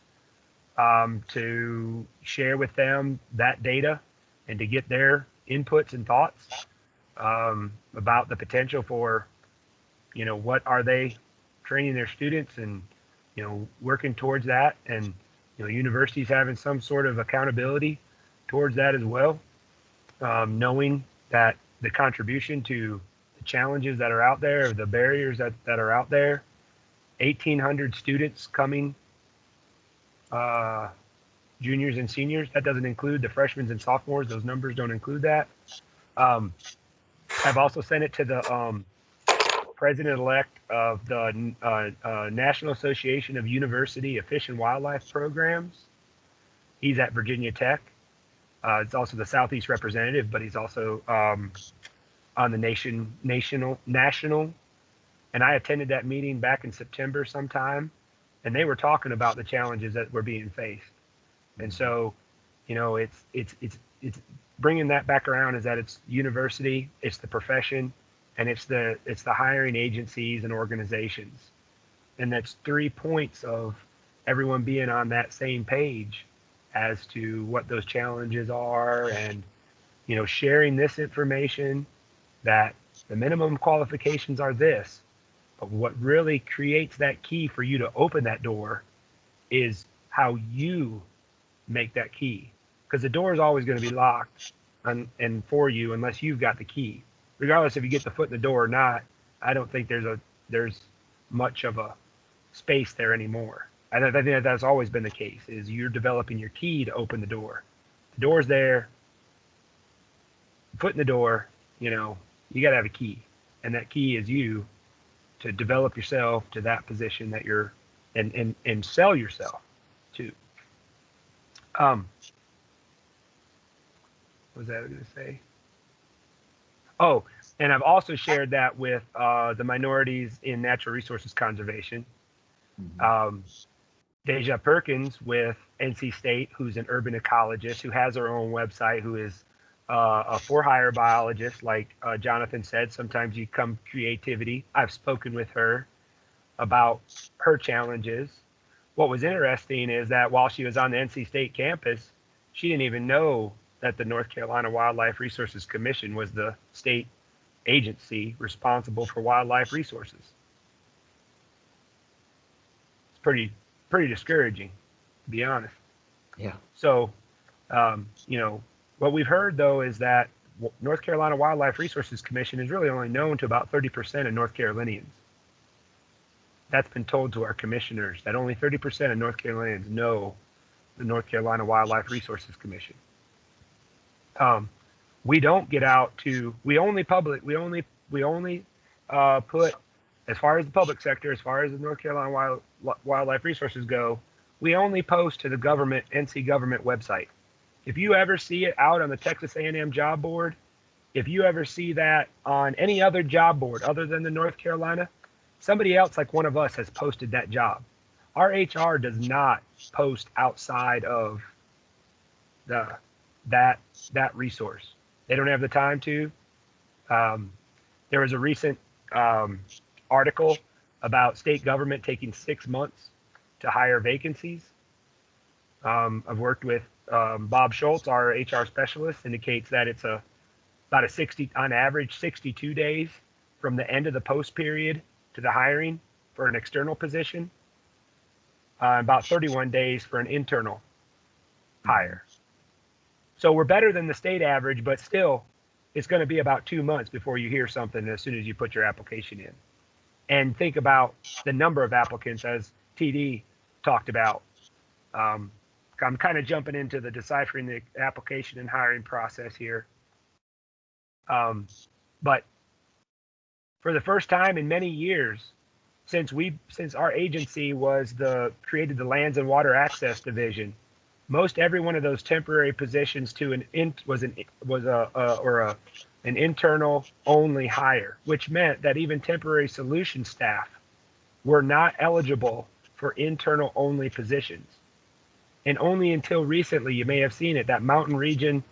to share with them that data and to get their inputs and thoughts about the potential for, what are they training their students and, working towards that, and, universities having some sort of accountability towards that as well, knowing that the contribution to the challenges that are out there, the barriers that are out there, 1,800 students coming, juniors and seniors. That doesn't include the freshmen and sophomores. Those numbers don't include that. I've also sent it to the president-elect of the National Association of University of Fish and Wildlife Programs. He's at Virginia Tech. It's also the Southeast representative, but he's also on the national. And I attended that meeting back in September sometime, and they were talking about the challenges that were being faced. And so, it's bringing that back around is that it's university, it's the profession, and it's the hiring agencies and organizations. And that's 3 points of everyone being on that same page as to what those challenges are, and sharing this information, that the minimum qualifications are this, but what really creates that key for you to open that door is how you make that key, because the door is always going to be locked and for you unless you've got the key, regardless if you get the foot in the door or not. I don't think there's much of a space there anymore. I think that's always been the case, is you're developing your key to open the door. The door's there, foot in the door, you got to have a key. And that key is you to develop yourself to that position that you're, and sell yourself to. What was that I was going to say? Oh, and I've also shared that with the minorities in natural resources conservation. Deja Perkins with NC State, who's an urban ecologist, who has her own website, who is a for-hire biologist, like Jonathan said. Sometimes you come creativity. I've spoken with her about her challenges. What was interesting is that while she was on the NC State campus, she didn't even know that the North Carolina Wildlife Resources Commission was the state agency responsible for wildlife resources. pretty discouraging, to be honest. Yeah. So, what we've heard though is that North Carolina Wildlife Resources Commission is really only known to about 30% of North Carolinians. That's been told to our commissioners, that only 30% of North Carolinians know the North Carolina Wildlife Resources Commission. We don't get out to, we only put, as far as the public sector, as far as the North Carolina Wildlife Resources go, we only post to the government, NC government website. If you ever see it out on the Texas A&M job board, if you ever see that on any other job board other than the North Carolina, somebody else like one of us has posted that job. Our HR does not post outside of that resource. They don't have the time to. There was a recent article about state government taking 6 months to hire vacancies. I've worked with Bob Schultz, our HR specialist, indicates that it's about a 60, on average, 62 days from the end of the post period to the hiring for an external position, about 31 days for an internal hire. So we're better than the state average, but still, it's going to be about 2 months before you hear something as soon as you put your application in. And think about the number of applicants, as TD talked about. I'm kind of jumping into the deciphering the application and hiring process here. But for the first time in many years, since our agency created the Lands and Water Access Division, most every one of those temporary positions was an internal only hire, which meant that even temporary solution staff were not eligible for internal only positions. And only until recently, you may have seen it, that Mountain Region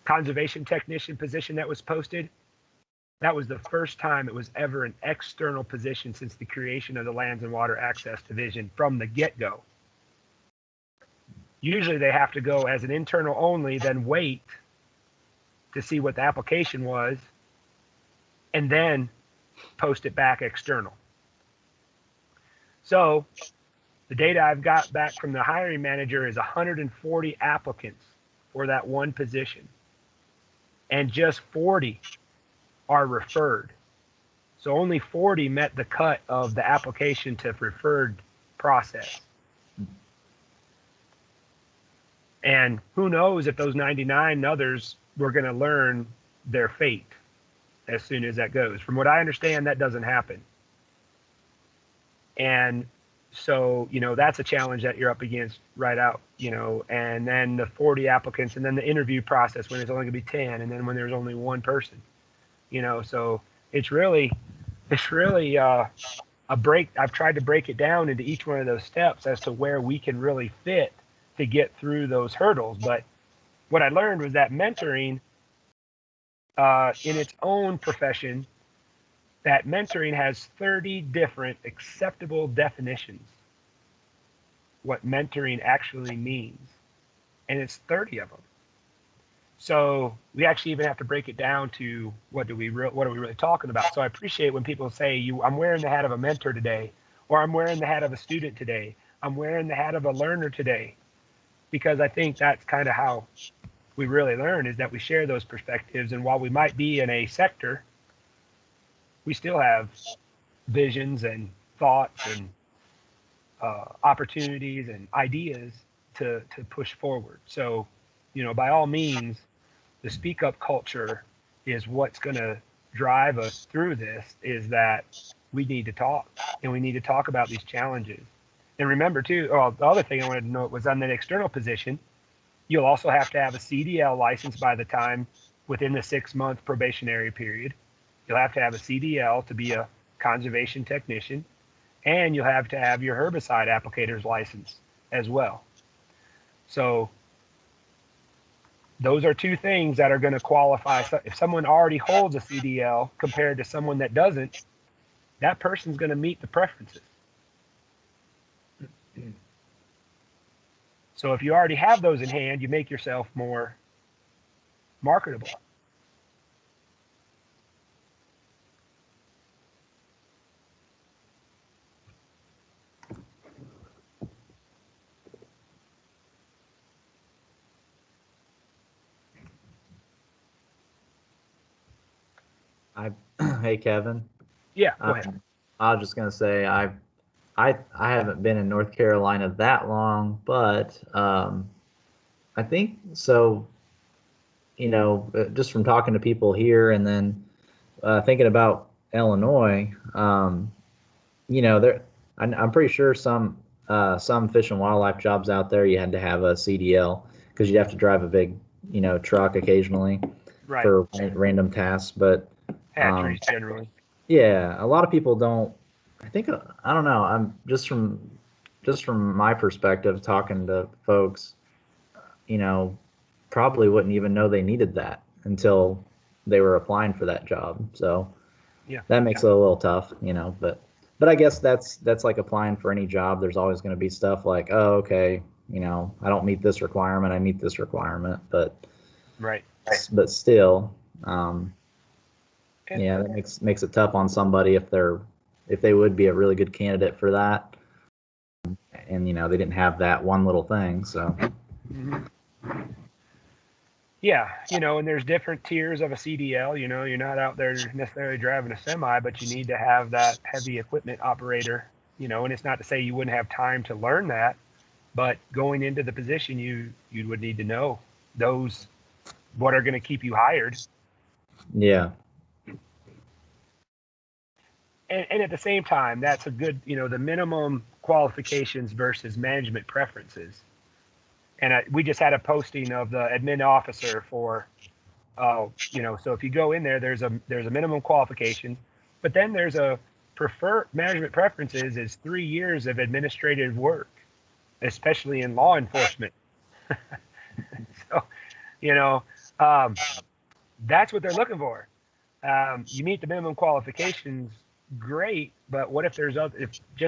conservation technician position that was posted, that was the first time it was ever an external position since the creation of the Lands and Water Access Division from the get-go. Usually they have to go as an internal only, then wait to see what the application was, and then post it back external. So the data I've got back from the hiring manager is 140 applicants for that one position, and just 40 are referred. So only 40 met the cut of the application to referred process. And who knows if those 99 others were going to learn their fate as soon as that goes. From what I understand, that doesn't happen. And so, that's a challenge that you're up against right out, and then the 40 applicants, and then the interview process when there's only going to be 10, and then when there's only one person, so it's really a break. I've tried to break it down into each one of those steps as to where we can really fit to get through those hurdles. But what I learned was that mentoring, in its own profession, that mentoring has 30 different acceptable definitions, what mentoring actually means. And it's 30 of them. So we actually even have to break it down to what are we really talking about. So I appreciate when people say, I'm wearing the hat of a mentor today, or I'm wearing the hat of a student today, I'm wearing the hat of a learner today, because I think that's kind of how we really learn, is that we share those perspectives. And while we might be in a sector, we still have visions and thoughts and opportunities and ideas to push forward. So, by all means, the speak up culture is what's going to drive us through this, is that we need to talk, and we need to talk about these challenges. And remember too, the other thing I wanted to note was on that external position, you'll also have to have a CDL license by the time within the 6-month probationary period. You'll have to have a CDL to be a conservation technician, and you'll have to have your herbicide applicator's license as well. So those are two things that are going to qualify. So if someone already holds a CDL compared to someone that doesn't, that person's going to meet the preferences. So if you already have those in hand, you make yourself more marketable. I hey Kevin. Yeah, go ahead. I was just gonna say I haven't been in North Carolina that long, but I think so. Just from talking to people here and then thinking about Illinois, there I'm pretty sure some fish and wildlife jobs out there you had to have a CDL because you'd have to drive a big truck occasionally Right. for random tasks. But Hatcheries generally. yeah, a lot of people don't. I think I don't know. I'm just from my perspective, talking to folks, probably wouldn't even know they needed that until they were applying for that job. So Yeah. that makes it a little tough, but I guess that's like applying for any job. There's always going to be stuff like, oh, okay, I don't meet this requirement, I meet this requirement, but right. Still, yeah, that makes it tough on somebody if they would be a really good candidate for that, and they didn't have that one little thing. So. Mm-hmm. Yeah, and there's different tiers of a CDL. You're not out there necessarily driving a semi, but you need to have that heavy equipment operator. And it's not to say you wouldn't have time to learn that, but going into the position, you would need to know those what are going to keep you hired. Yeah. And at the same time, that's a good, the minimum qualifications versus management preferences. And we just had a posting of the admin officer for, so if you go in there, there's a minimum qualification, but then there's a management preferences is 3 years of administrative work, especially in law enforcement. So, that's what they're looking for. You meet the minimum qualifications, great, but what if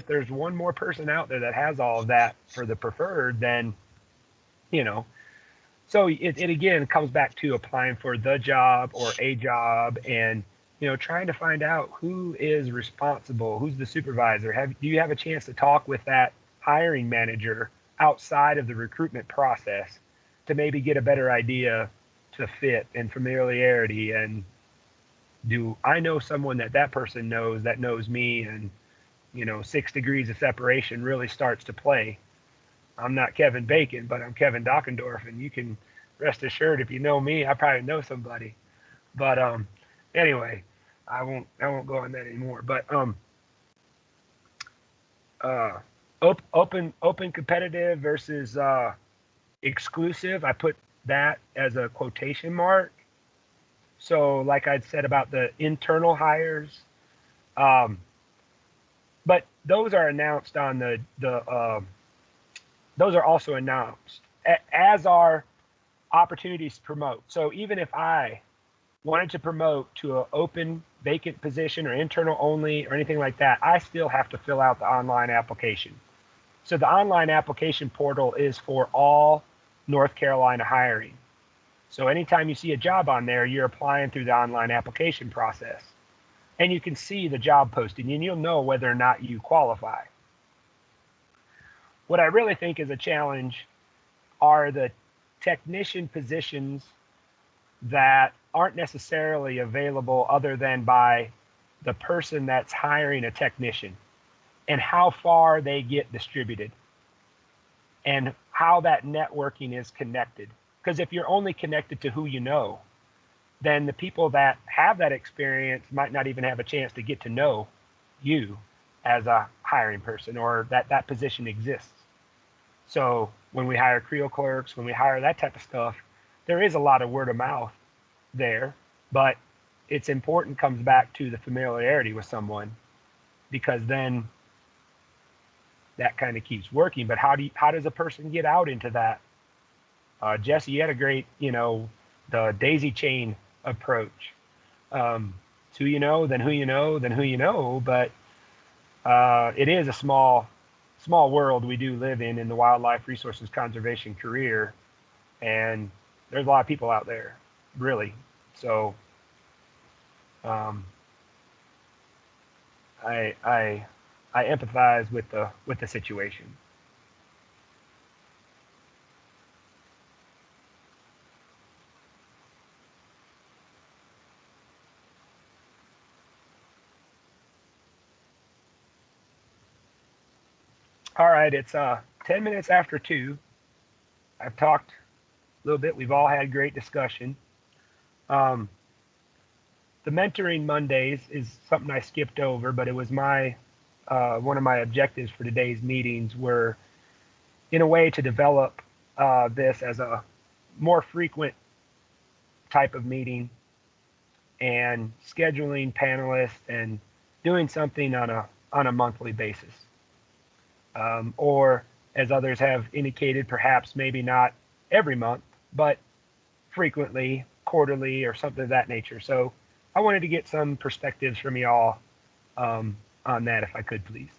there's one more person out there that has all of that for the preferred, then, so it again comes back to applying for the job or a job and, trying to find out who is responsible, who's the supervisor. Do you have a chance to talk with that hiring manager outside of the recruitment process to maybe get a better idea to fit and familiarity, and do I know someone that person knows that knows me, and 6 degrees of separation really starts to play. I'm not Kevin Bacon, but I'm Kevin Dockendorf, and you can rest assured if you know me, I probably know somebody. But anyway, I won't go on that anymore. But open competitive versus exclusive, I put that as a quotation mark. So like I'd said about the internal hires, but those are announced on those are also announced, as are opportunities to promote. So even if I wanted to promote to an open vacant position or internal only or anything like that, I still have to fill out the online application. So the online application portal is for all North Carolina hiring. So anytime you see a job on there, you're applying through the online application process. And you can see the job posting and you'll know whether or not you qualify. What I really think is a challenge are the technician positions that aren't necessarily available other than by the person that's hiring a technician, and how far they get distributed and how that networking is connected. Because if you're only connected to who you know, then the people that have that experience might not even have a chance to get to know you as a hiring person, or that position exists. So when we hire Creo clerks, when we hire that type of stuff, there is a lot of word of mouth there, but it's important, comes back to the familiarity with someone, because then that kind of keeps working. But how does a person get out into that? Jesse, you had a great, the daisy chain approach. It's who you know, then who you know, then who you know. But it is a small world we do live in the wildlife resources conservation career, and there's a lot of people out there, really. So I empathize with the situation. All right, it's 10 minutes after 2. I've talked a little bit. We've all had great discussion. The Mentoring Mondays is something I skipped over, but it was my one of my objectives for today's meetings were, in a way, to develop this as a more frequent type of meeting and scheduling panelists and doing something on a monthly basis. Or as others have indicated, perhaps maybe not every month, but frequently, quarterly, or something of that nature. So I wanted to get some perspectives from y'all on that, if I could, please.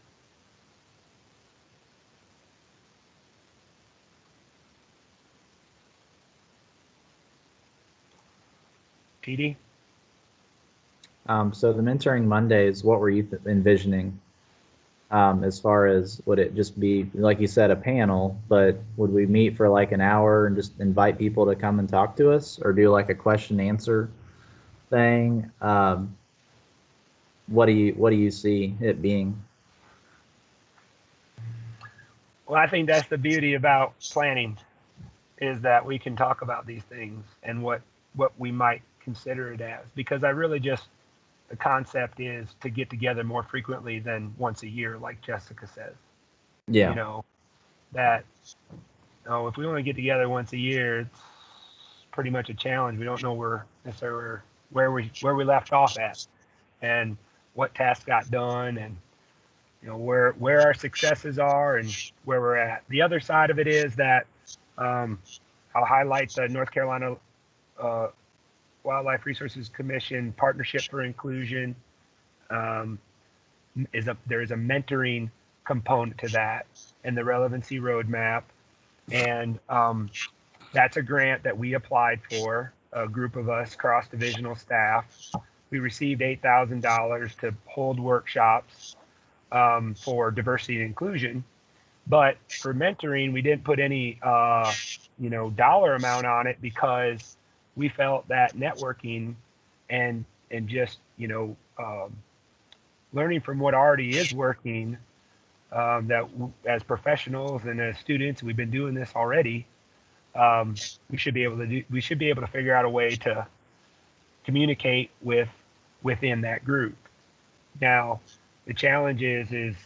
TD? So the Mentoring Mondays, what were you envisioning? As far as, would it just be, like you said, a panel, but would we meet for like an hour and just invite people to come and talk to us, or do like a question answer thing? What do you see it being? Well, I think that's the beauty about planning, is that we can talk about these things and what we might consider it as, because I really just, the concept is to get together more frequently than once a year, like Jessica says. Yeah. You know, that, if we only get together once a year, it's pretty much a challenge. We don't know where we left off at, and what tasks got done, and where our successes are and where we're at. The other side of it is that I'll highlight the North Carolina Wildlife Resources Commission Partnership for Inclusion. There is a mentoring component to that, and the relevancy roadmap, and that's a grant that we applied for, a group of us, cross-divisional staff. We received $8,000 to hold workshops for diversity and inclusion, but for mentoring, we didn't put any dollar amount on it, because we felt that networking and just learning from what already is working, that as professionals and as students, we've been doing this already. We should be able to figure out a way to communicate within that group. Now, the challenge is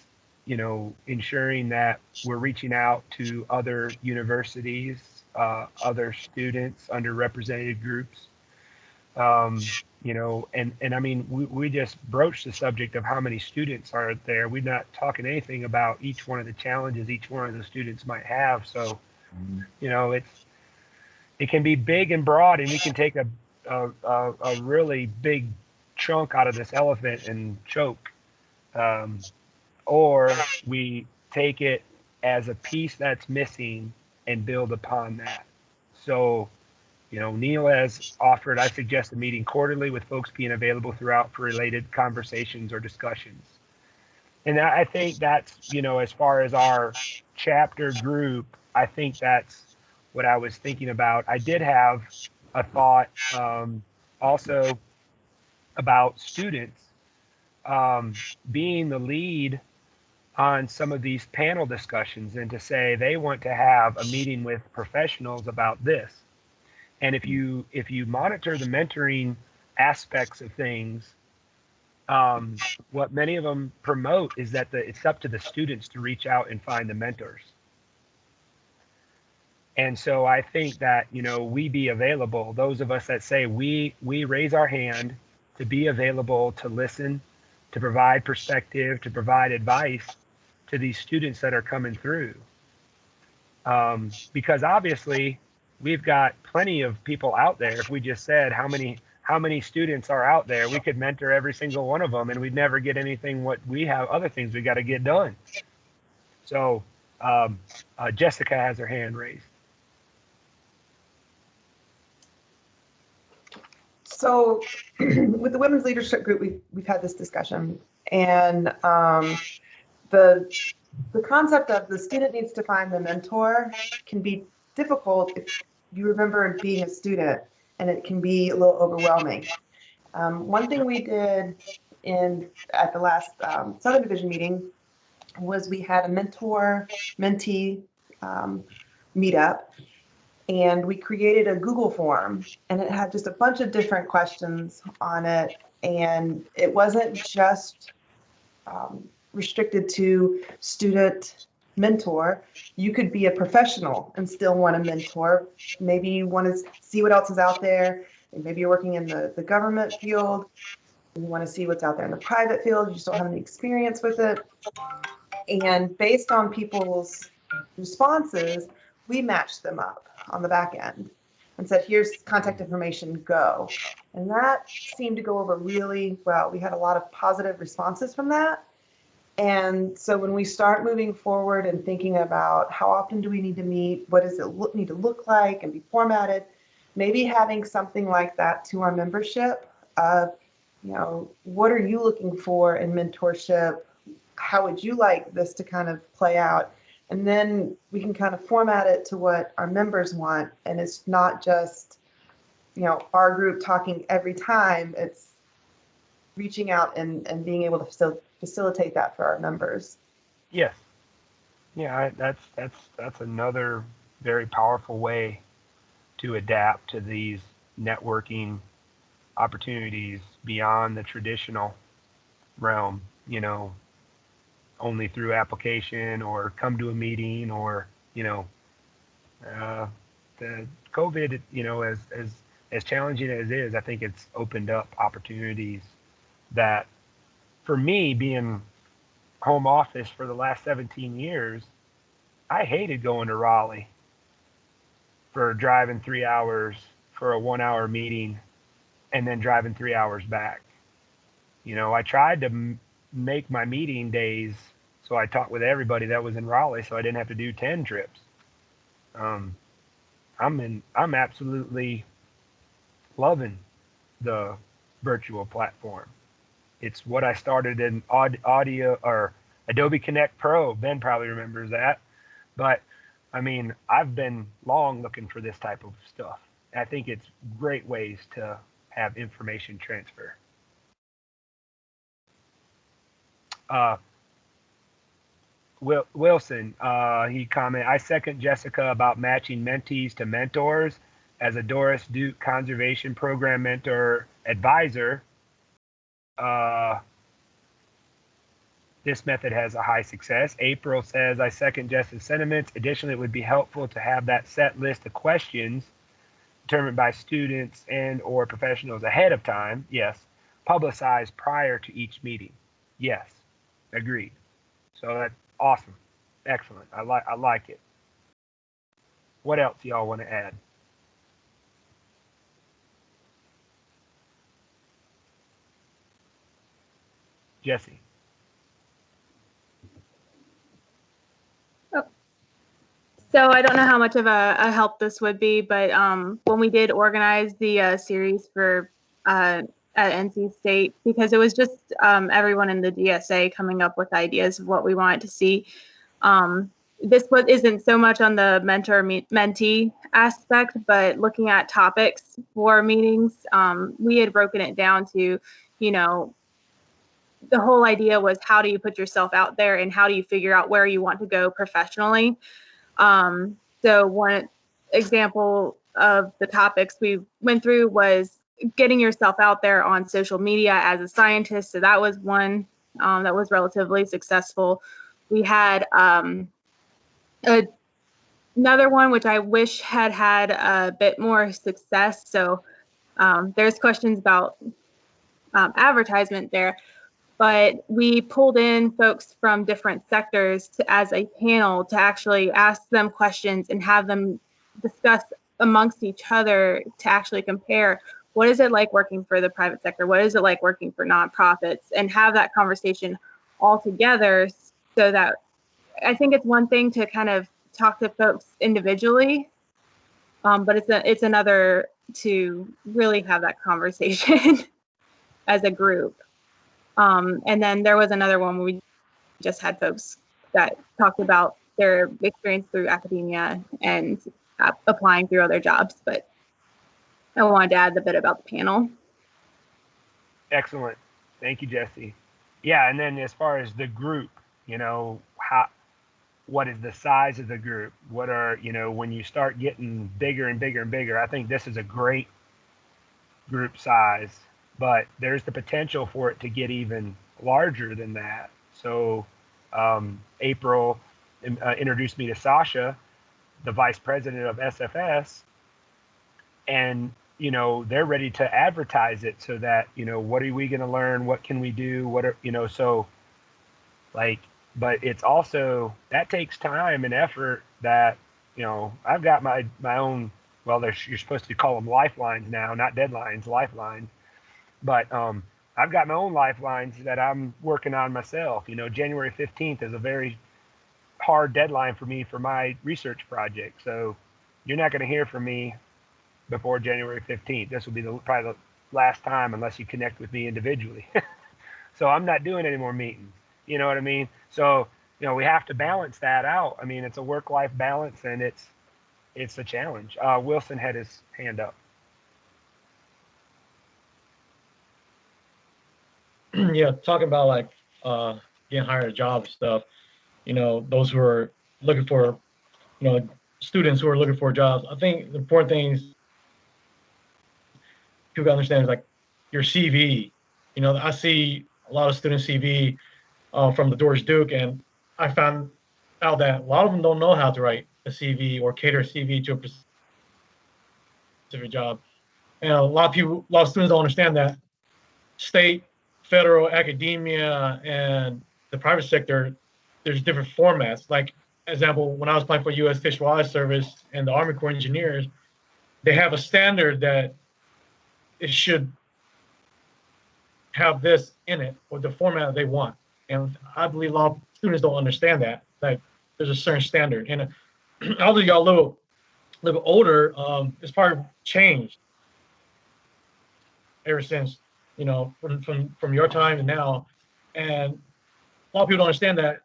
ensuring that we're reaching out to other universities, other students, underrepresented groups. And I mean, we just broached the subject of how many students are there. We're not talking anything about each one of the challenges each one of the students might have. So, it can be big and broad, and we can take a really big chunk out of this elephant and choke. Or we take it as a piece that's missing and build upon that. So, Neil has offered, I suggest a meeting quarterly with folks being available throughout for related conversations or discussions. And I think that's, as far as our chapter group, I think that's what I was thinking about. I did have a thought also about students being the lead on some of these panel discussions, and to say they want to have a meeting with professionals about this. And if you monitor the mentoring aspects of things, what many of them promote is that it's up to the students to reach out and find the mentors. And so I think that, we be available, those of us that say we raise our hand to be available, to listen, to provide perspective, to provide advice to these students that are coming through. Because obviously we've got plenty of people out there. If we just said how many students are out there, we could mentor every single one of them, and we'd never get anything. What we have other things we got to get done. So Jessica has her hand raised. So with the Women's Leadership Group, we've had this discussion, and the concept of the student needs to find the mentor can be difficult if you remember being a student, and it can be a little overwhelming. One thing we did at the last Southern Division meeting was we had a mentee meetup, and we created a Google form, and it had just a bunch of different questions on it. And it wasn't just restricted to student mentor. You could be a professional and still want to mentor. Maybe you want to see what else is out there. Maybe you're working in the government field. You want to see what's out there in the private field. You just don't have any experience with it. And based on people's responses, we matched them up on the back end and said, here's contact information, go. And that seemed to go over really well. We had a lot of positive responses from that. And so when we start moving forward and thinking about how often do we need to meet, what does it need to look like and be formatted, maybe having something like that to our membership of, what are you looking for in mentorship? How would you like this to kind of play out? And then we can kind of format it to what our members want. And it's not just, our group talking every time. It's reaching out and being able to facilitate that for our members. Yes. Yeah, that's another very powerful way to adapt to these networking opportunities beyond the traditional realm, only through application or come to a meeting or, the COVID, as challenging as it is, I think it's opened up opportunities that, for me, being home office for the last 17 years, I hated going to Raleigh for driving 3 hours for a 1 hour meeting and then driving 3 hours back. I tried to make my meeting days so I talked with everybody that was in Raleigh so I didn't have to do 10 trips. I'm absolutely loving the virtual platform. It's what I started in audio or Adobe Connect Pro. Ben probably remembers that. But I've been long looking for this type of stuff. I think it's great ways to have information transfer. Wilson, he commented, I second Jessica about matching mentees to mentors. As a Doris Duke Conservation Program Mentor Advisor, this method has a high success. April says, I second Jess's sentiments. Additionally, it would be helpful to have that set list of questions determined by students and or professionals ahead of time. Yes. Publicized prior to each meeting. Yes. Agreed. So that's awesome. Excellent. I like it. What else y'all want to add? Jesse. So I don't know how much of a help this would be, but when we did organize the series for at NC State, because it was just everyone in the DSA coming up with ideas of what we wanted to see. This isn't so much on the mentor-mentee aspect, but looking at topics for meetings, we had broken it down to, the whole idea was how do you put yourself out there and how do you figure out where you want to go professionally. So one example of the topics we went through was getting yourself out there on social media as a scientist. So that was one that was relatively successful. We had another one, which I wish had a bit more success. So there's questions about advertisement there. But we pulled in folks from different sectors as a panel to actually ask them questions and have them discuss amongst each other to actually compare what is it like working for the private sector, what is it like working for nonprofits, and have that conversation all together. So that I think it's one thing to kind of talk to folks individually, but it's another to really have that conversation as a group. And then there was another one where we just had folks that talked about their experience through academia and applying through other jobs. But I wanted to add a bit about the panel. Excellent. Thank you, Jesse. Yeah, and then as far as the group, what is the size of the group? What are, when you start getting bigger and bigger and bigger, I think this is a great group size, but there's the potential for it to get even larger than that. So April introduced me to Sasha, the vice president of SFS, and they're ready to advertise it so that what are we going to learn, what can we do, what are so like, but it's also, that takes time and effort that I've got my own, well, you're supposed to call them lifelines now, not deadlines, lifelines, but I've got my own lifelines that I'm working on myself. January 15th is a very hard deadline for me for my research project, so you're not going to hear from me before January 15th. This will be probably the last time unless you connect with me individually. So I'm not doing any more meetings. You know what I mean? So, we have to balance that out. I mean, it's a work-life balance, and it's a challenge. Wilson had his hand up. Yeah, talking about like getting hired at jobs and stuff. Those who are looking for, students who are looking for jobs. I think the important thing is people understand is like your CV. I see a lot of student CV from the Doris Duke, and I found out that a lot of them don't know how to write a CV or cater a CV to a specific job. And a lot of students don't understand that state, federal, academia, and the private sector, there's different formats. Like, example, when I was applying for U.S. Fish and Wildlife Service and the Army Corps of Engineers, they have a standard that it should have this in it or the format they want. And I believe a lot of students don't understand that. Like, there's a certain standard. And although y'all a little older, it's probably changed ever since, from your time to now. And a lot of people don't understand that,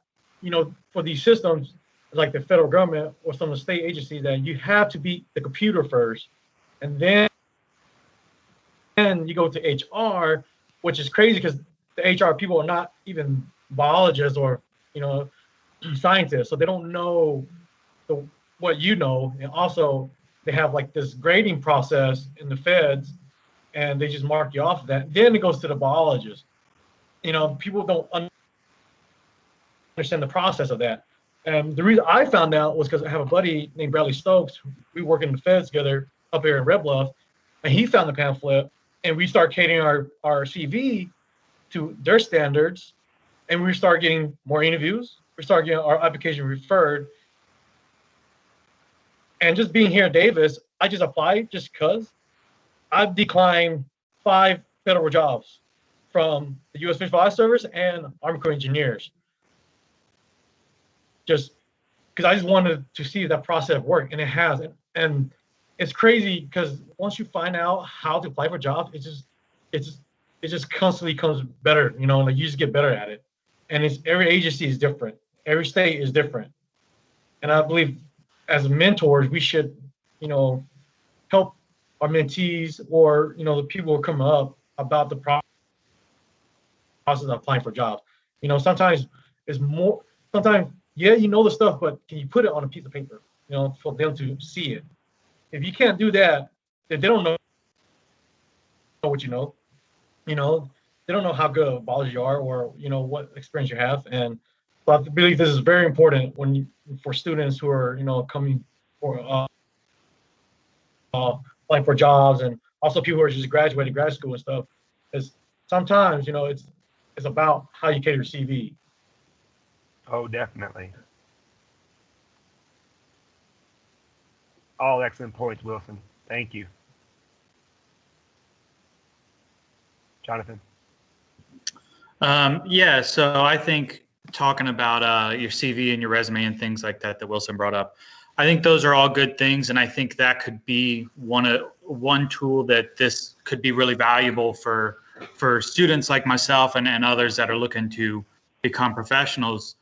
for these systems, like the federal government or some of the state agencies, that you have to beat the computer first. And then you go to HR, which is crazy because the HR people are not even biologists or, scientists. So they don't know what you know. And also they have like this grading process in the feds, and they just mark you off of that. Then it goes to the biologist. People don't understand the process of that. And the reason I found out was because I have a buddy named Bradley Stokes. We work in the feds together up here in Red Bluff, and he found the pamphlet, and we start catering our CV to their standards, and we start getting more interviews. We start getting our application referred. And just being here in Davis, I just applied just because I've declined 5 federal jobs from the U.S. Fish and Wildlife Service and Army Corps of Engineers. Just because I just wanted to see that process work, and it has. And it's crazy because once you find out how to apply for jobs, it just constantly comes better. Like you just get better at it. And every agency is different. Every state is different. And I believe as mentors, we should, help our mentees or, the people who are coming up about the process of applying for jobs. Sometimes it's more, sometimes, yeah, the stuff, but can you put it on a piece of paper, for them to see it? If you can't do that, then they don't know what you know. They don't know how good of a biologist you are or, what experience you have. And so I believe this is very important for students who are, coming for applying for jobs, and also people who are just graduating grad school and stuff. Is sometimes, it's about how you cater your CV. Oh, definitely. All excellent points, Wilson. Thank you. Jonathan. Yeah, so I think talking about your CV and your resume and things like that Wilson brought up, I think those are all good things, and I think that could be one tool that this could be really valuable for students like myself and others that are looking to become professionals.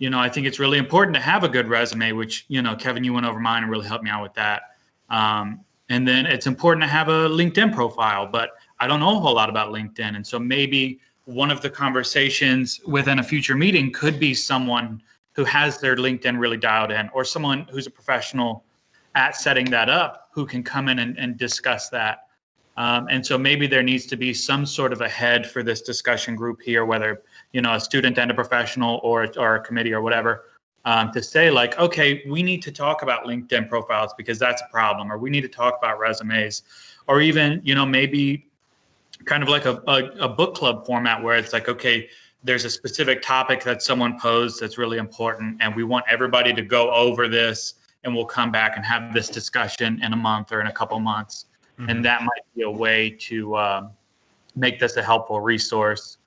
I think it's really important to have a good resume, which, Kevin, you went over mine and really helped me out with that. And then it's important to have a LinkedIn profile, but I don't know a whole lot about LinkedIn. And so maybe one of the conversations within a future meeting could be someone who has their LinkedIn really dialed in, or someone who's a professional at setting that up who can come in and discuss that. And so maybe there needs to be some sort of a head for this discussion group here, whether, you know, a student and a professional or a committee or whatever, to say like, okay, we need to talk about LinkedIn profiles because that's a problem, or we need to talk about resumes, or even, you know, maybe kind of like a book club format where it's like, okay, there's a specific topic that someone posed that's really important, and we want everybody to go over this, and we'll come back and have this discussion in a month or in a couple months. Mm-hmm. And that might be a way to make this a helpful resource.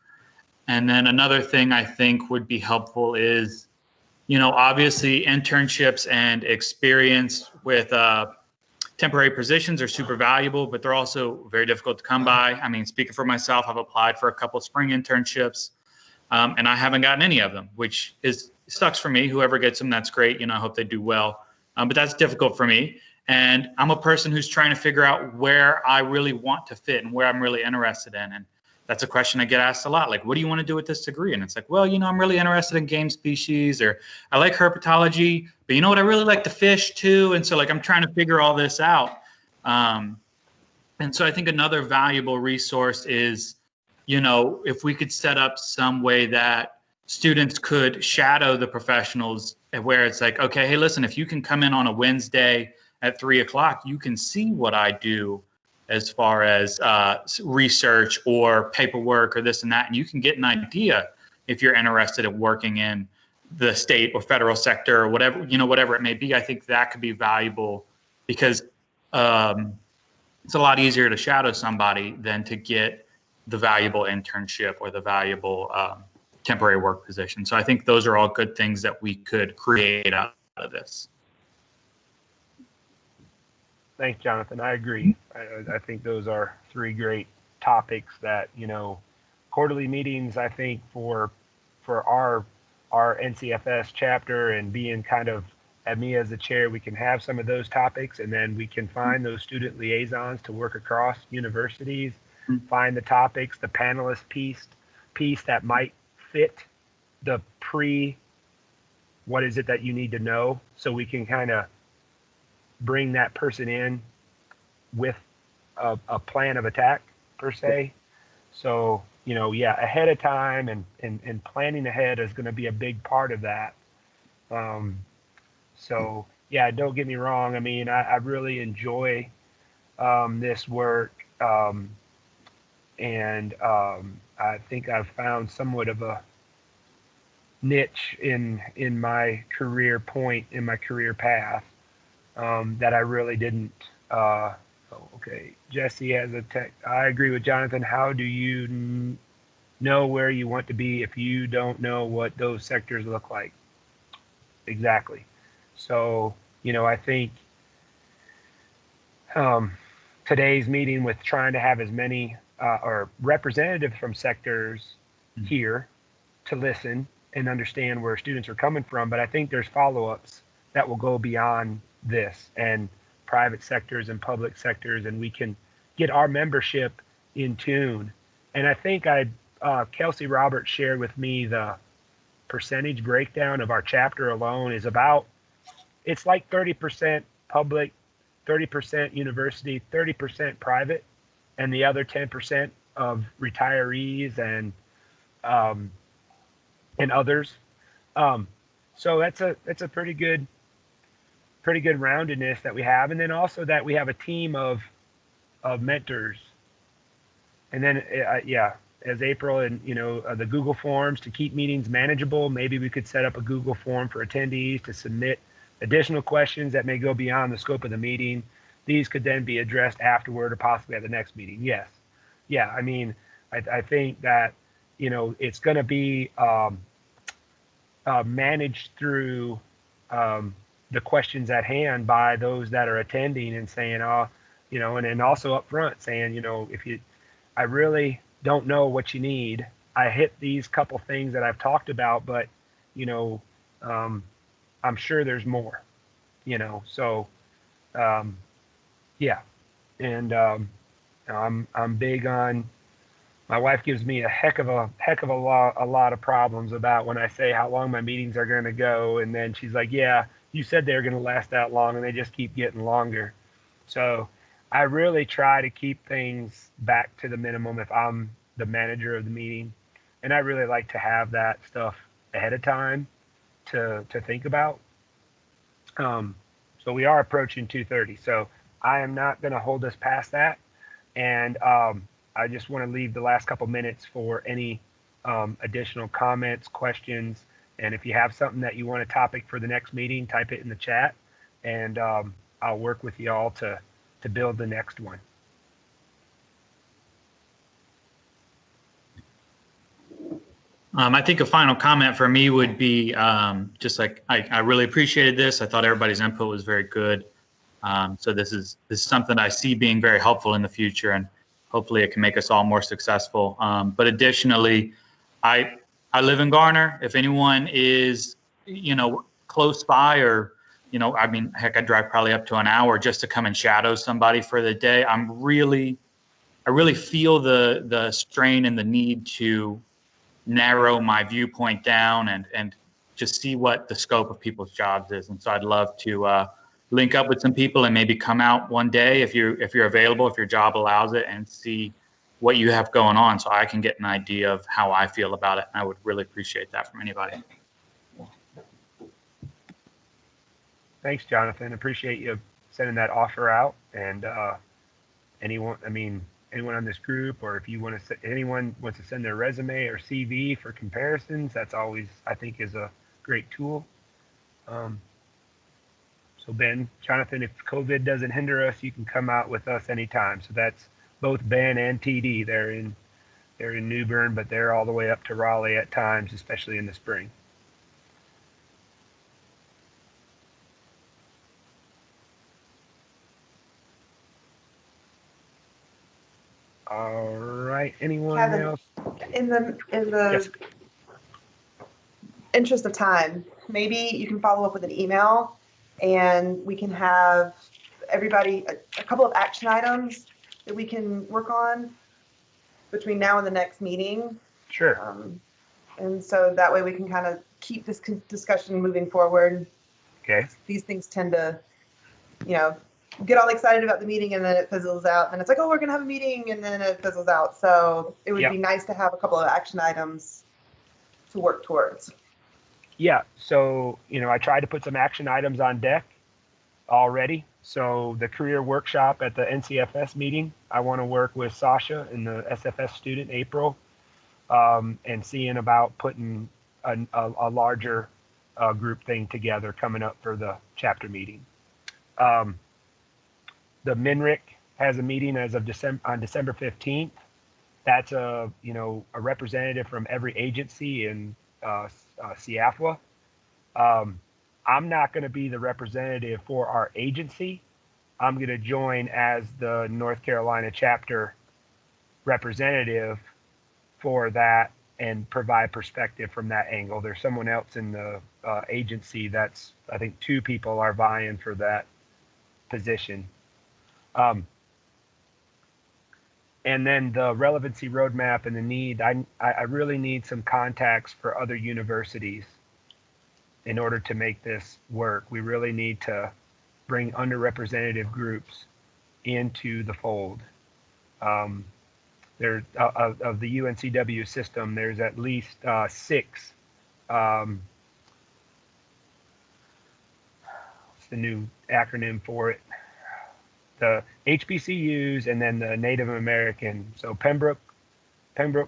And then another thing I think would be helpful is, you know, obviously internships and experience with temporary positions are super valuable, but they're also very difficult to come by. I mean, speaking for myself, I've applied for a couple of spring internships, and I haven't gotten any of them, which sucks for me. Whoever gets them, that's great. You know, I hope they do well. But that's difficult for me. And I'm a person who's trying to figure out where I really want to fit and where I'm really interested in. And that's a question I get asked a lot. Like, what do you want to do with this degree? And it's like, well, you know, I'm really interested in game species, or I like herpetology, but you know what? I really like to fish too. And so like, I'm trying to figure all this out. And so I think another valuable resource is, you know, if we could set up some way that students could shadow the professionals, where it's like, okay, hey, listen, if you can come in on a Wednesday at 3 o'clock, you can see what I do as far as research or paperwork or this and that. And you can get an idea if you're interested in working in the state or federal sector or whatever, you know, whatever it may be. I think that could be valuable because it's a lot easier to shadow somebody than to get the valuable internship or the valuable temporary work position. So I think those are all good things that we could create out of this. Thanks, Jonathan. I agree. I think those are three great topics that, you know, quarterly meetings, I think for our NCFS chapter and being kind of at me as the chair, we can have some of those topics, and then we can find those student liaisons to work across universities, find the topics, the panelist piece that might fit the what is it that you need to know, so we can kind of bring that person in with a plan of attack per se. So, you know, yeah, ahead of time and planning ahead is going to be a big part of that. So yeah, don't get me wrong. I mean, I really enjoy this work. And I think I've found somewhat of a niche in my career path that I really didn't. Okay, Jesse has a tech. I agree with Jonathan. How do you know where you want to be if you don't know what those sectors look like? Exactly. So, you know, I think today's meeting with trying to have as many or representatives from sectors here to listen and understand where students are coming from. But I think there's follow-ups that will go beyond this, and private sectors and public sectors, and we can get our membership in tune. And I think Kelsey Roberts shared with me the percentage breakdown of our chapter alone is about, it's like 30% public, 30% university, 30% private, and the other 10% of retirees and others. So that's a pretty good roundedness that we have, and then also that we have a team of mentors. And then as April and the Google Forms to keep meetings manageable, maybe we could set up a Google form for attendees to submit additional questions that may go beyond the scope of the meeting. These could then be addressed afterward or possibly at the next meeting. Yes. Yeah. I mean, I think that, it's going to be managed through the questions at hand by those that are attending and saying, and then also up front saying, I really don't know what you need. I hit these couple things that I've talked about, but, I'm sure there's more, so, yeah. And I'm big on My wife gives me a heck of a lot of problems about when I say how long my meetings are going to go, and then she's like, "Yeah, you said they were going to last that long, and they just keep getting longer." So I really try to keep things back to the minimum if I'm the manager of the meeting, and I really like to have that stuff ahead of time to think about. So we are approaching 2:30, so I am not going to hold us past that, and I just want to leave the last couple minutes for any additional comments, questions, and if you have something that you want a topic for the next meeting, type it in the chat, and I'll work with y'all to build the next one. I think a final comment for me would be just like I really appreciated this. I thought everybody's input was very good. So this is something I see being very helpful in the future, and hopefully it can make us all more successful. But additionally, I live in Garner. If anyone is close by, or I mean, heck, I drive probably up to an hour just to come and shadow somebody for the day. I really feel the strain and the need to narrow my viewpoint down and just see what the scope of people's jobs is. And so I'd love to link up with some people and maybe come out one day if you're available, if your job allows it, and see what you have going on, so I can get an idea of how I feel about it. And I would really appreciate that from anybody. Thanks, Jonathan. Appreciate you sending that offer out. And anyone on this group, or if you want to, anyone wants to send their resume or CV for comparisons, that's always, I think, is a great tool. So Ben, Jonathan, if COVID doesn't hinder us, you can come out with us anytime. So that's both Ben and TD. They're in New Bern, but they're all the way up to Raleigh at times, especially in the spring. All right. Anyone Kevin, else? In the Yes. interest of time, maybe you can follow up with an email, and we can have everybody a couple of action items that we can work on between now and the next meeting. Sure. And so that way we can kind of keep this discussion moving forward. Okay. These things tend to, get all excited about the meeting, and then it fizzles out. And it's like, oh, we're going to have a meeting, and then it fizzles out. So it would be nice to have a couple of action items to work towards. Yeah. So, I tried to put some action items on deck already. So the career workshop at the NCFS meeting, I want to work with Sasha and the SFS student, April, and seeing about putting a larger group thing together coming up for the chapter meeting. The MNRIC has a meeting as of on December 15th. That's a representative from every agency in CAFWA. I'm not going to be the representative for our agency. I'm going to join as the North Carolina chapter representative for that and provide perspective from that angle. There's someone else in the agency that's, I think 2 people are vying for that position. And then the relevancy roadmap and the need, I really need some contacts for other universities in order to make this work. We really need to bring underrepresented groups into the fold. There of the UNCW system, there's at least 6. What's the new acronym for it? The HBCUs, and then the Native American. So Pembroke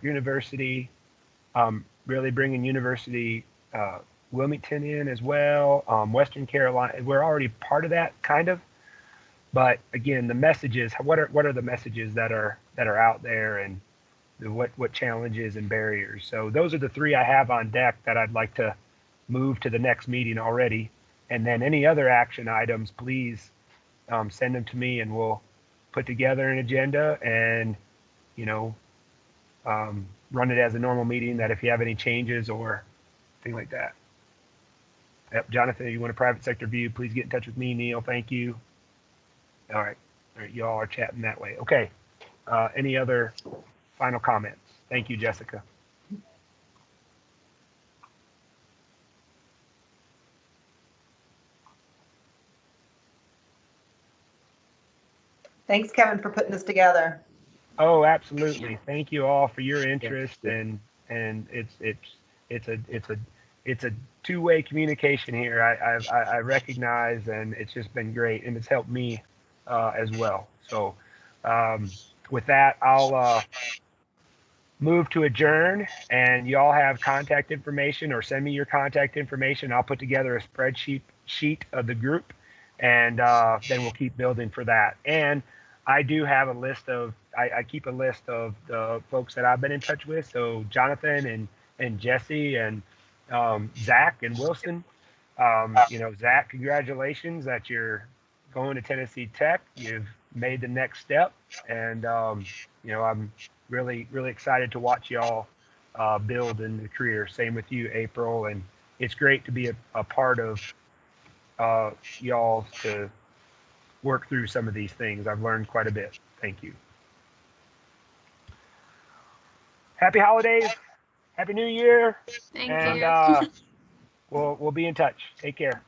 University, really bringing University Wilmington in as well. Western Carolina, we're already part of that, kind of. But again, the messages. What are the messages that are out there, and what challenges and barriers? So those are the 3 I have on deck that I'd like to move to the next meeting already. And then any other action items, please send them to me, and we'll put together an agenda and run it as a normal meeting. That if you have any changes or thing like that. Yep, Jonathan, if you want a private sector view, please get in touch with me. Neil, thank you. All right, y'all are chatting that way. Okay. Any other final comments? Thank you, Jessica. Thanks, Kevin, for putting this together. Oh, absolutely. Thank you all for your interest, and it's a two-way communication here. I recognize, and it's just been great, and it's helped me as well. So with that, I'll move to adjourn, and y'all have contact information, or send me your contact information. I'll put together a spreadsheet of the group, and then we'll keep building for that. And I do have a list of, I keep a list of the folks that I've been in touch with. So Jonathan and Jesse and Zach and Wilson. Zach, congratulations that you're going to Tennessee Tech. You've made the next step, and I'm really excited to watch y'all build in the career. Same with you, April, and it's great to be a part of y'all to work through some of these things. I've learned quite a bit. Thank you. Happy holidays. Happy New Year. Thank and you. we'll be in touch. Take care.